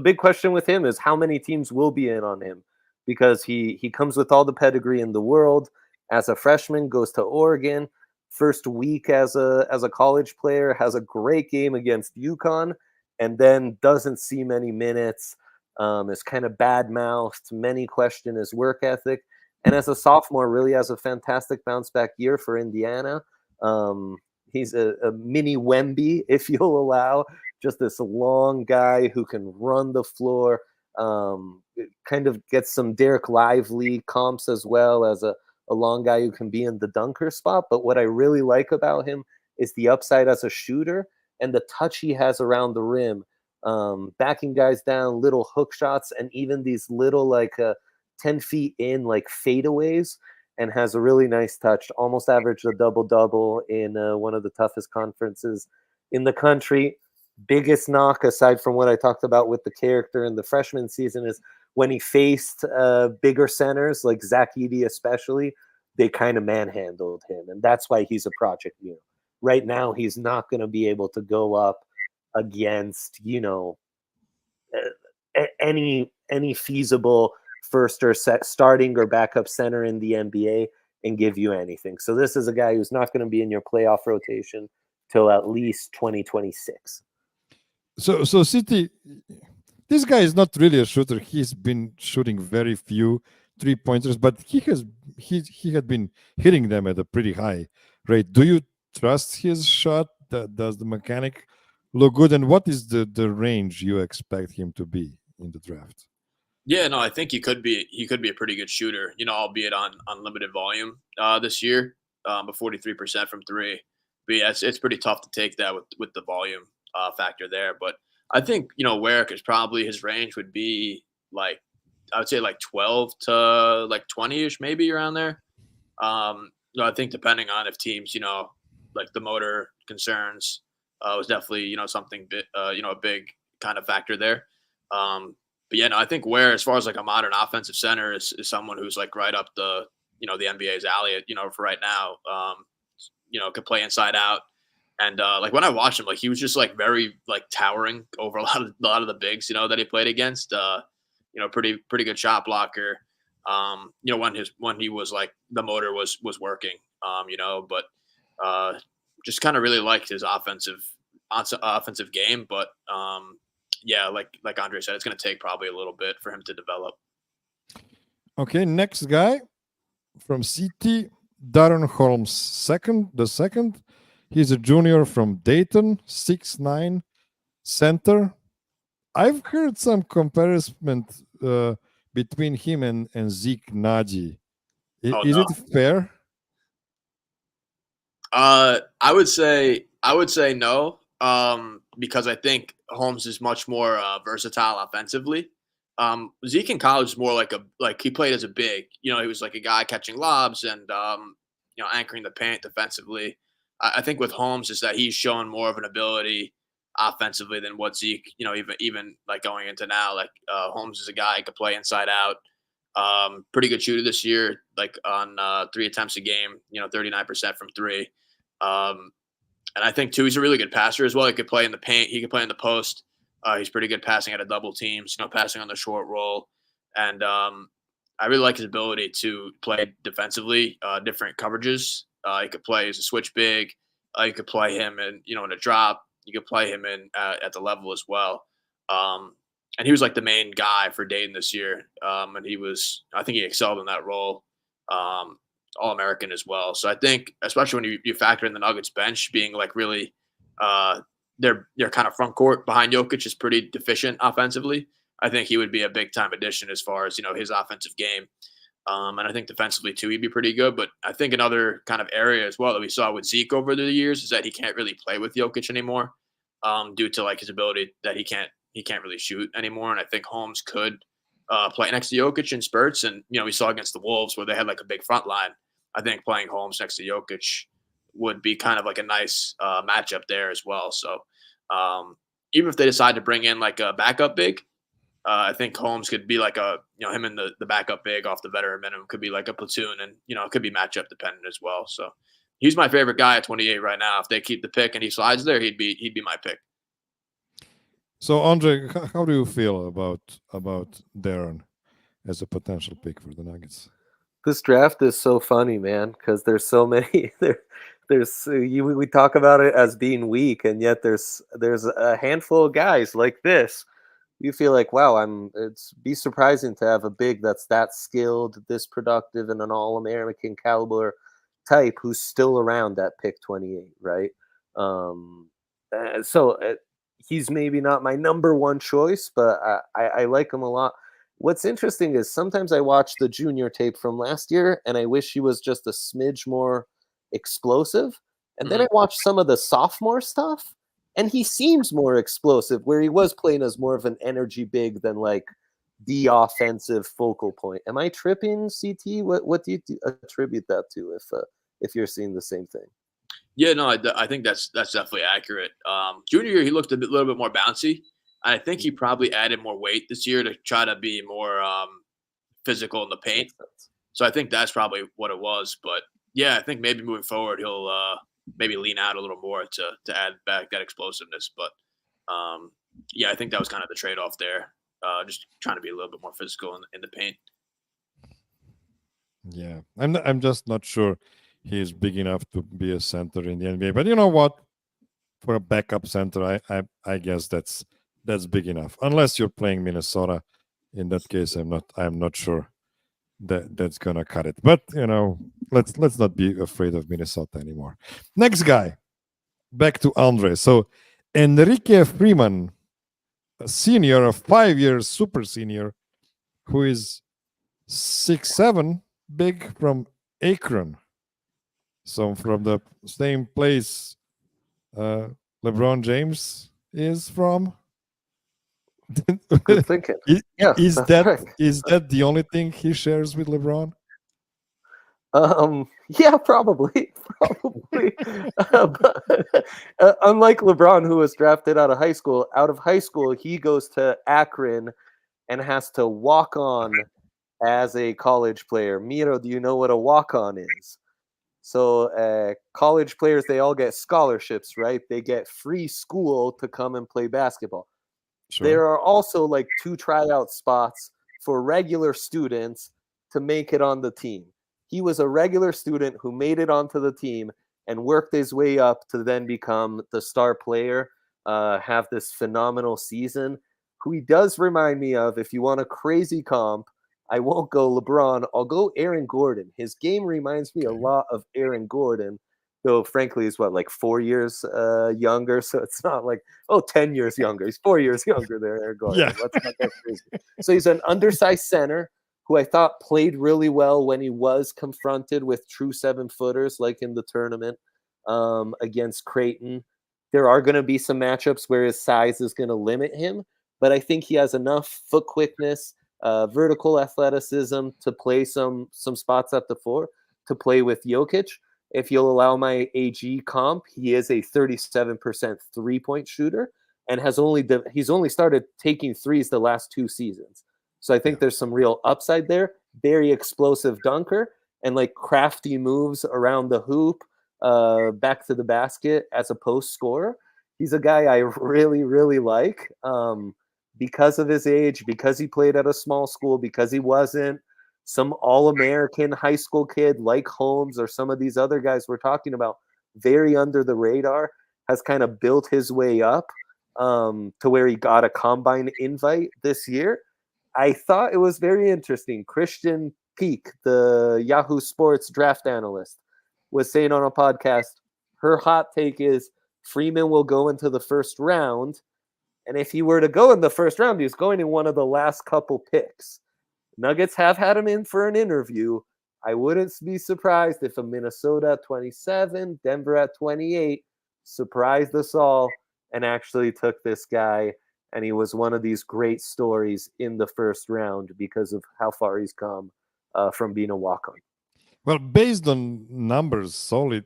big question with him is how many teams will be in on him, because he comes with all the pedigree in the world. As a freshman, goes to Oregon. First week as a college player, has a great game against UConn, and then doesn't see many minutes. Is kind of bad-mouthed. Many question his work ethic. And as a sophomore, really has a fantastic bounce-back year for Indiana. He's a mini Wemby, if you'll allow. Just this long guy who can run the floor. Kind of gets some Derek Lively comps as well as a long guy who can be in the dunker spot. But what I really like about him is the upside as a shooter and the touch he has around the rim. Backing guys down, little hook shots, and even these little 10 feet in like fadeaways, and has a really nice touch. Almost averaged a double-double in one of the toughest conferences in the country. Biggest knock, aside from what I talked about with the character in the freshman season, is when he faced bigger centers like Zach Edey especially, they kind of manhandled him. And that's why he's a project. Right now, he's not going to be able to go up against, any feasible first or starting or backup center in the NBA and give you anything. So this is a guy who's not going to be in your playoff rotation till at least 2026. So CT, this guy is not really a shooter. He's been shooting very few 3-pointers, but he had been hitting them at a pretty high rate. Do you trust his shot? Does the mechanic look good? And what is the range you expect him to be in the draft? Yeah, no, I think he could be a pretty good shooter, albeit on limited volume this year, but 43% from three. But yeah, it's pretty tough to take that with the volume factor there. But I think, Warwick is probably, his range would be like, I would say like 12 to like 20-ish, maybe around there. I think depending on if teams, like the motor concerns was definitely, something, a big kind of factor there. But yeah, no, I think Ware, as far as like a modern offensive center, is someone who's like right up the NBA's alley, for right now. Could play inside out. And like when I watched him, like he was just like very like towering over a lot of the bigs, that he played against. Pretty good shot blocker. When he was like the motor was working. But just kind of really liked his offensive game. But yeah, like Andre said, it's going to take probably a little bit for him to develop. Okay, next guy from CT, Darren Holmes, the second. He's a junior from Dayton, 6'9", center. I've heard some comparison between him and Zeke Nagy. Is it fair? I would say no, because I think Holmes is much more versatile offensively. Zeke in college is more like he played as a big. He was like a guy catching lobs and anchoring the paint defensively. I think with Holmes is that he's shown more of an ability offensively than what Zeke, even like going into now. Like Holmes is a guy who could play inside out. Pretty good shooter this year, like on 3 attempts a game, 39% from three. And I think too, he's a really good passer as well. He could play in the paint. He could play in the post. He's pretty good passing out of double teams, passing on the short roll. And I really like his ability to play defensively, different coverages. He could play as a switch big. You could play him in a drop. You could play him in at the level as well. And he was like the main guy for Dayton this year. And I think he excelled in that role. All-American as well. So I think, especially when you factor in the Nuggets bench being like really, their kind of front court behind Jokic is pretty deficient offensively. I think he would be a big time addition as far as, his offensive game. And I think defensively too, he'd be pretty good. But I think another kind of area as well that we saw with Zeke over the years is that he can't really play with Jokic anymore, due to like his ability that he can't really shoot anymore. And I think Holmes could play next to Jokic in spurts. And, we saw against the Wolves where they had like a big front line. I think playing Holmes next to Jokic would be kind of like a nice matchup there as well. So even if they decide to bring in like a backup big, I think Holmes could be like him and the backup big off the veteran minimum could be like a platoon, and it could be matchup dependent as well. So he's my favorite guy at 28 right now. If they keep the pick and he slides there, he'd be my pick. So Andre, how do you feel about Darren as a potential pick for the Nuggets? This draft is so funny, man, because there's so many. We talk about it as being weak, and yet there's a handful of guys like this. You feel like, wow, it's be surprising to have a big that's that skilled, this productive, and an All-American caliber type who's still around at pick 28, right? He's maybe not my number one choice, but I like him a lot. What's interesting is sometimes I watch the junior tape from last year, and I wish he was just a smidge more explosive. And then I watch some of the sophomore stuff, and he seems more explosive, where he was playing as more of an energy big than like the offensive focal point. Am I tripping, CT? What do you attribute that to if you're seeing the same thing? Yeah, no, I think that's definitely accurate. Junior year, he looked little bit more bouncy. I think he probably added more weight this year to try to be more physical in the paint. So I think that's probably what it was. But yeah, I think maybe moving forward, he'll maybe lean out a little more to add back that explosiveness. But yeah, I think that was kind of the trade-off there. just trying to be a little bit more physical in the paint. Yeah, I'm just not sure he's big enough to be a center in the NBA. But you know what? For a backup center, I guess that's big enough. Unless you're playing Minnesota, in that case, I'm not sure that's gonna cut it. But let's not be afraid of Minnesota anymore. Next guy, back to Andre. So Enrique Freeman, a senior, a 5 years super senior, who is 6'7", big, from Akron. So from the same place LeBron James is from. Good thinking. Yeah, is that's that right. is that the only thing he shares with LeBron? Yeah, probably. But, unlike LeBron, who was drafted out of high school, he goes to Akron and has to walk on as a college player. Miro, do you know what a walk on is? So college players, they all get scholarships, right? They get free school to come and play basketball. Sure. There are also like 2 tryout spots for regular students to make it on the team. He was a regular student who made it onto the team and worked his way up to then become the star player, have this phenomenal season. Who he does remind me of, if you want a crazy comp, I won't go LeBron. I'll go Aaron Gordon. His game reminds me a lot of Aaron Gordon, though frankly he's like 4 years younger. So it's not like, 10 years younger. He's 4 years younger than Aaron Gordon. Yeah. Let's not get crazy. So he's an undersized center who I thought played really well when he was confronted with true 7-footers, like in the tournament against Creighton. There are going to be some matchups where his size is going to limit him, but I think he has enough foot quickness, vertical athleticism to play some spots at the 4, to play with Jokic. If you'll allow my AG comp, he is a 37% three-point shooter and he's only started taking threes the last 2 seasons. So I think there's some real upside there. Very explosive dunker and like crafty moves around the hoop, back to the basket as a post scorer. He's a guy I really, really like. Because of his age, because he played at a small school, because he wasn't some all-American high school kid like Holmes or some of these other guys we're talking about, very under the radar, has kind of built his way up to where he got a combine invite this year. I thought it was very interesting. Christian Peak, the Yahoo Sports draft analyst, was saying on a podcast, her hot take is Freeman will go into the first round. And if he were to go in the first round, he's going in one of the last couple picks. Nuggets have had him in for an interview. I wouldn't be surprised if a Minnesota at 27, Denver at 28 surprised us all and actually took this guy. And he was one of these great stories in the first round because of how far he's come from being a walk-on. Well, based on numbers, solid.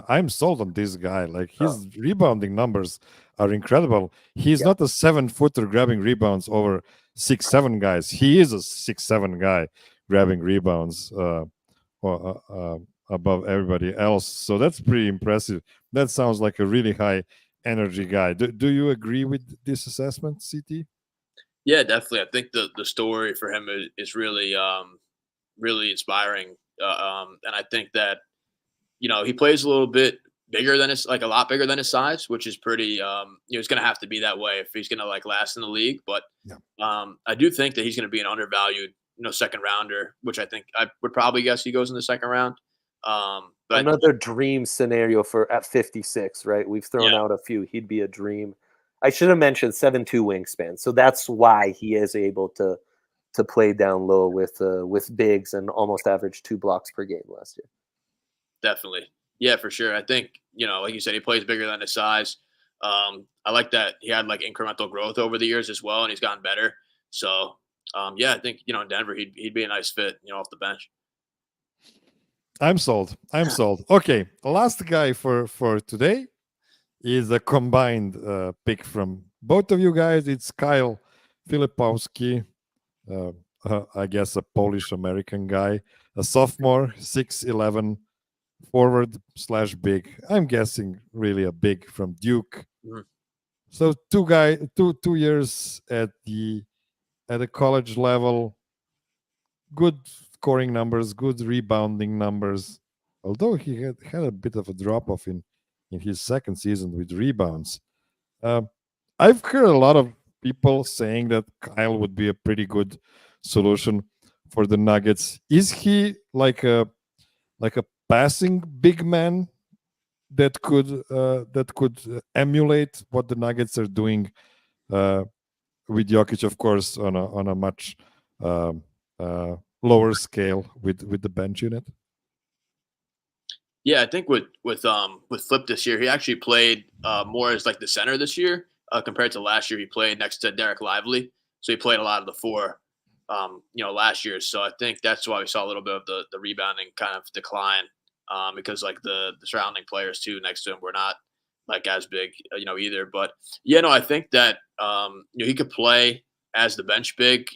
I'm sold on this guy. Like his rebounding numbers are incredible. He's not a 7-footer grabbing rebounds over 6'7" guys. He is a 6'7" guy grabbing rebounds above everybody else. So that's pretty impressive. That sounds like a really high energy guy. Do you agree with this assessment, CT? Yeah, definitely. I think the story for him is really really inspiring. And I think that, he plays a little bit bigger than a lot bigger than his size, which is pretty, he's going to have to be that way if he's going to last in the league. But I do think that he's going to be an undervalued, second rounder, which I think I would probably guess he goes in the second round. But another dream scenario at 56, right? We've thrown out a few. He'd be a dream. I should have mentioned 7'2" wingspan. So that's why he is able to play down low with bigs and almost average 2 blocks per game last year. Definitely. Yeah, for sure. I think, like you said, he plays bigger than his size. I like that he had incremental growth over the years as well, and he's gotten better. So, I think, in Denver, he'd be a nice fit, off the bench. I'm sold. Okay, last guy for today is a combined pick from both of you guys. It's Kyle Filipowski. I guess a Polish-American guy, a sophomore, 6'11", forward/big. I'm guessing really a big from Duke. Mm-hmm. So two years at the at a college level, good scoring numbers, good rebounding numbers. Although he had a bit of a drop off in his second season with rebounds. I've heard a lot of people saying that Kyle would be a pretty good solution for the Nuggets. Is he like a passing big man that could emulate what the Nuggets are doing with Jokic, of course, on a much lower scale with the bench unit? Yeah, I think with Flip this year, he actually played more as like the center this year compared to last year. He played next to Derek Lively, so he played a lot of the four, last year. So I think that's why we saw a little bit of the rebounding kind of decline because like the surrounding players too next to him were not like as big, either. But yeah, no, I think that he could play as the bench big,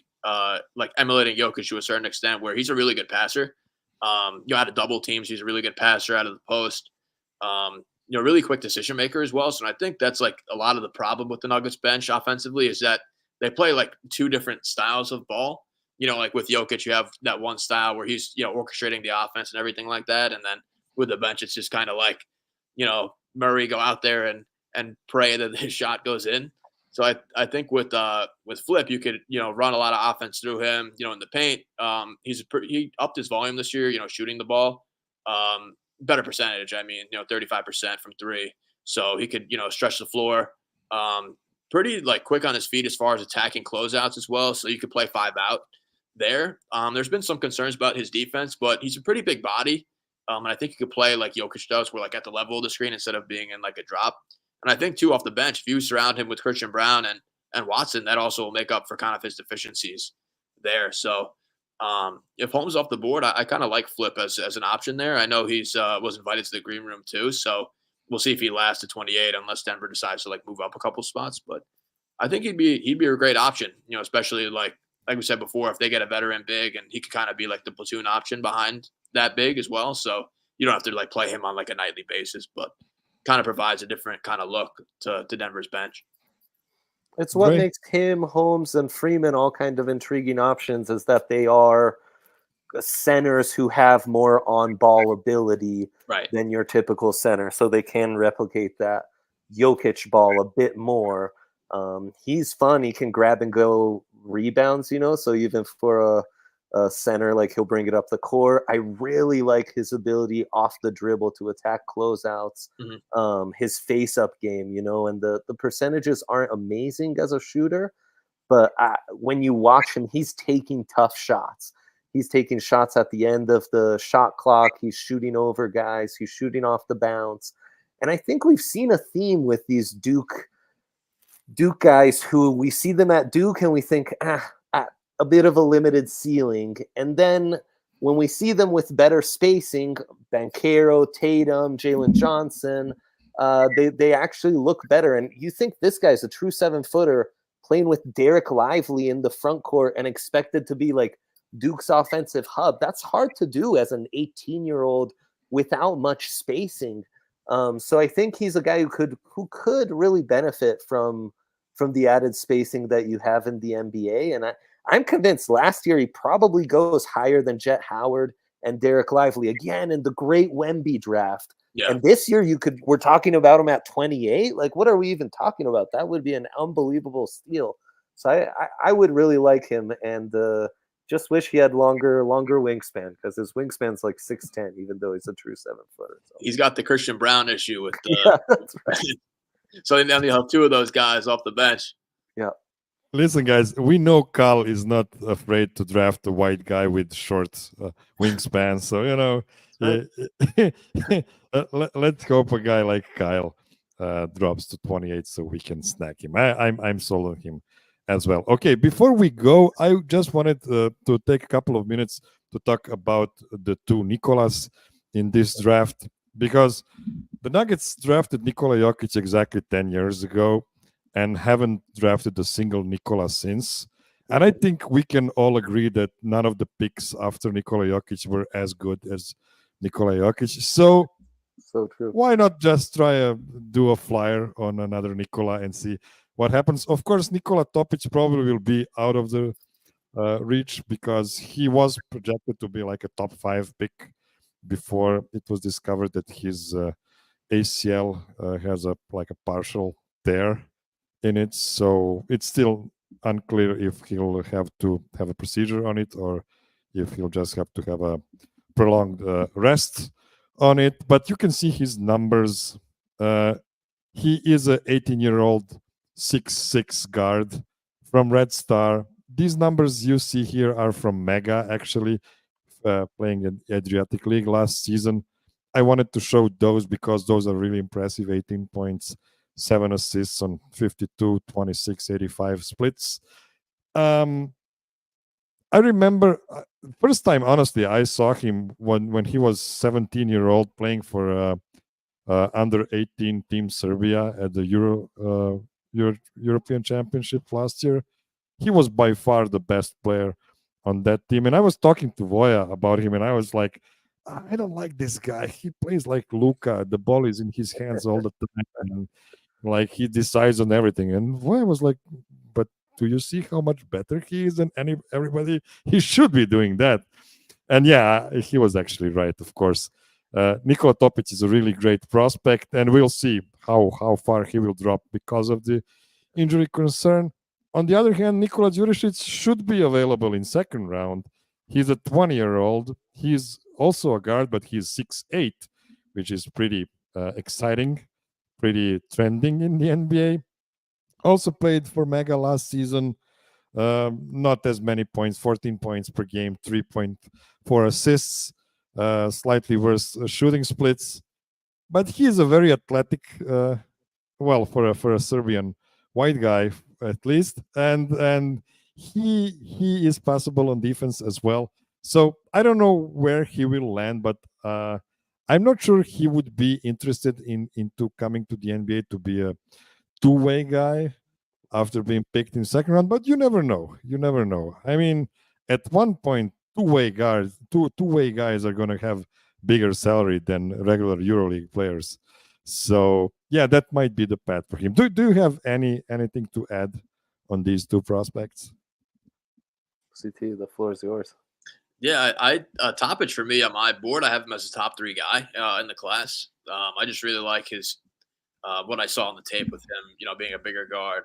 like emulating Jokic to a certain extent, where he's a really good passer. Out of double teams, he's a really good passer out of the post. Really quick decision maker as well. So I think that's like a lot of the problem with the Nuggets bench offensively is that they play like two different styles of ball. Like with Jokic, you have that one style where he's, orchestrating the offense and everything like that. And then with the bench, it's just kind of like, Murray go out there and pray that his shot goes in. So I think with Flip, you could, run a lot of offense through him, in the paint. He upped his volume this year, shooting the ball. Better percentage. I mean, 35% from three. So he could, stretch the floor. Pretty like quick on his feet as far as attacking closeouts as well. So you could play 5 out there. There's been some concerns about his defense, but he's a pretty big body. And I think he could play like Jokic does, where like at the level of the screen instead of being in like a drop. And I think too, off the bench, if you surround him with Christian Brown and Watson, that also will make up for kind of his deficiencies there. So if Holmes off the board, I kind of like Flip as an option there. I know he's was invited to the green room too, so we'll see if he lasts to 28 unless Denver decides to like move up a couple spots. But I think he'd be a great option, especially like we said before, if they get a veteran big, and he could kind of be like the platoon option behind that big as well. So you don't have to like play him on like a nightly basis, but kind of provides a different kind of look to Denver's bench. It's what makes him, Holmes, and Freeman all kind of intriguing options is that they are centers who have more on-ball ability than your typical center, so they can replicate that Jokic ball a bit more. He's fun. He can grab and go rebounds, so even for a center, like he'll bring it up the court. I really like his ability off the dribble to attack closeouts, his face-up game, and the percentages aren't amazing as a shooter, but when you watch him, he's taking tough shots. He's taking shots at the end of the shot clock. He's shooting over guys. He's shooting off the bounce. And I think we've seen a theme with these Duke guys who we see them at Duke and we think, a bit of a limited ceiling. And then when we see them with better spacing, Banchero, Tatum, Jalen Johnson, they actually look better. And you think this guy's a true 7-footer playing with Derek Lively in the front court and expected to be like Duke's offensive hub. That's hard to do as an 18-year-old without much spacing. So I think he's a guy who could really benefit from the added spacing that you have in the NBA. And I'm convinced last year he probably goes higher than Jet Howard and Derek Lively again in the great Wemby draft. Yeah. And this year we're talking about him at 28. Like, what are we even talking about? That would be an unbelievable steal. So I would really like him, and just wish he had longer wingspan, because his wingspan's like 6'10", even though he's a true 7-footer. So. He's got the Christian Brown issue with the. Yeah, that's right. So then you have two of those guys off the bench. Yeah. Listen, guys, we know Carl is not afraid to draft a white guy with short wingspan. So, let's hope a guy like Kyle drops to 28 so we can snack him. I'm sold on him as well. Okay, before we go, I just wanted to take a couple of minutes to talk about the two Nicolas in this draft, because the Nuggets drafted Nikola Jokic exactly 10 years ago and haven't drafted a single Nikola since. And I think we can all agree that none of the picks after Nikola Jokic were as good as Nikola Jokic. So true. Why not just try do a flyer on another Nikola and see what happens. Of course, Nikola Topic probably will be out of the reach because he was projected to be like a top 5 pick before it was discovered that his ACL has a partial tear in it. So it's still unclear if he'll have to have a procedure on it or if he'll just have to have a prolonged rest on it. But you can see his numbers. He is a 18-year-old 6'6" guard from Red Star. These numbers you see here are from Mega, actually, playing in Adriatic League last season. I wanted to show those because those are really impressive. 18 points, 7 assists on 52, 26, 85 splits. I remember first time, honestly, I saw him when he was 17-year-old playing for under 18 Team Serbia at the European Championship last year. He was by far the best player on that team. And I was talking to Voja about him, and I was like, I don't like this guy. He plays like Luka. The ball is in his hands all the time. And like he decides on everything. And Voja was like, but do you see how much better he is than everybody? He should be doing that. And yeah, he was actually right, of course. Nikola Topic is a really great prospect, and we'll see how far he will drop because of the injury concern. On the other hand, Nikola Đurišić should be available in second round. He's a 20-year-old. He's also a guard, but he's 6'8", which is pretty exciting, pretty trending in the NBA. Also played for Mega last season. Not as many points, 14 points per game, 3.4 assists, slightly worse shooting splits. But he is a very athletic, for a Serbian white guy at least, and he is passable on defense as well. So I don't know where he will land, but I'm not sure he would be interested into coming to the NBA to be a two-way guy after being picked in second round. But you never know. You never know. I mean, at one point, two-way guys are going to have bigger salary than regular EuroLeague players. So yeah, that might be the path for him. Do you have anything to add on these two prospects? CT, the floor is yours. Yeah, I Topic for me on my board. I have him as a top 3 guy in the class. I just really like his what I saw on the tape with him. Being a bigger guard,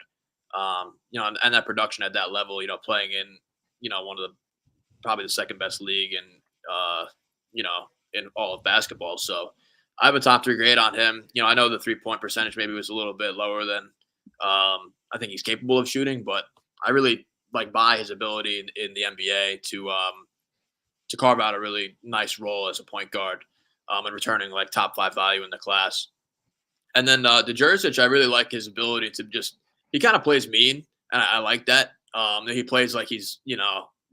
and that production at that level. Playing in one of the probably the second best league in in all of basketball. So I have a top 3 grade on him. I know the 3-point percentage maybe was a little bit lower than I think he's capable of shooting, but I really buy his ability in the NBA to carve out a really nice role as a point guard and returning top 5 value in the class. And then the Đurišić, I really like his ability to he kind of plays mean, and I like that. He plays like he's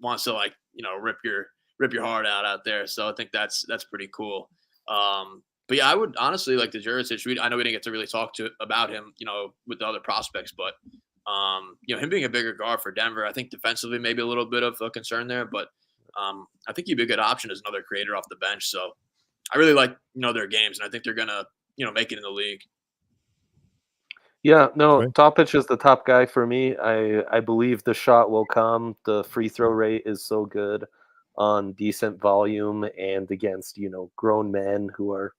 wants to rip your heart out there. So I think that's pretty cool. But yeah, I would honestly like the Đurišić. I know we didn't get to really talk about him, with the other prospects, but him being a bigger guard for Denver, I think defensively maybe a little bit of a concern there, but I think he'd be a good option as another creator off the bench. So I really like their games, and I think they're gonna make it in the league. Yeah, no, Right. Topic is the top guy for me. I believe the shot will come. The free throw rate is so good on decent volume and against, grown men who are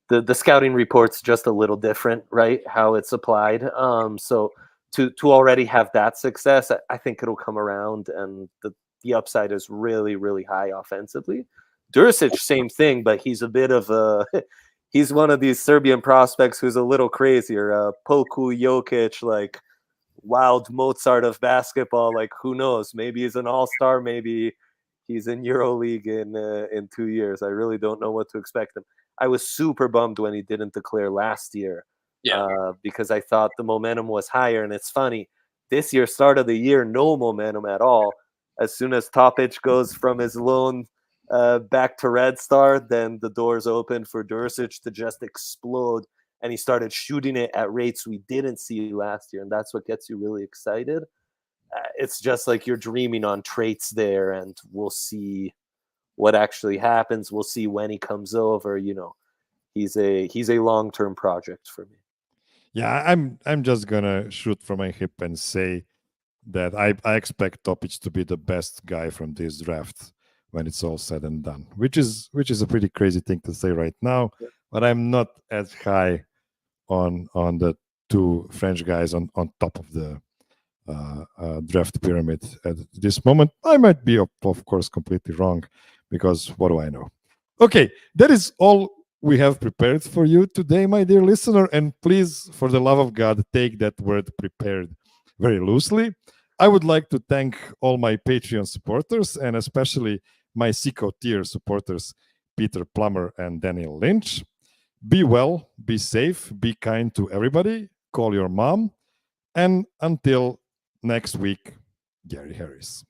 the scouting report's just a little different, right? How it's applied. So to already have that success, I think it'll come around, and the upside is really, really high offensively. Đurišić, same thing, but he's a bit of a he's one of these Serbian prospects who's a little crazier. Polku Jokic, wild Mozart of basketball. Who knows? Maybe he's an all-star. Maybe he's in EuroLeague in 2 years. I really don't know what to expect him. I was super bummed when he didn't declare last year. Yeah. Because I thought the momentum was higher. And it's funny, this year, start of the year, no momentum at all. As soon as Topic goes from his loan back to Red Star, then the doors open for Đurišić to just explode. And he started shooting it at rates we didn't see last year. And that's what gets you really excited. It's just like you're dreaming on traits there, and we'll see what actually happens. We'll see when he comes over. He's a long-term project for me. Yeah, I'm just gonna shoot from my hip and say that I expect Topic to be the best guy from this draft when it's all said and done, which is a pretty crazy thing to say right now. But I'm not as high on the two French guys on top of the draft pyramid at this moment. I might be, of course, completely wrong, because what do I know? Okay, that is all we have prepared for you today, my dear listener. And please, for the love of God, take that word prepared very loosely. I would like to thank all my Patreon supporters, and especially my Seco tier supporters, Peter Plummer and Daniel Lynch. Be well, be safe, be kind to everybody, call your mom, and until next week, Gary Harris.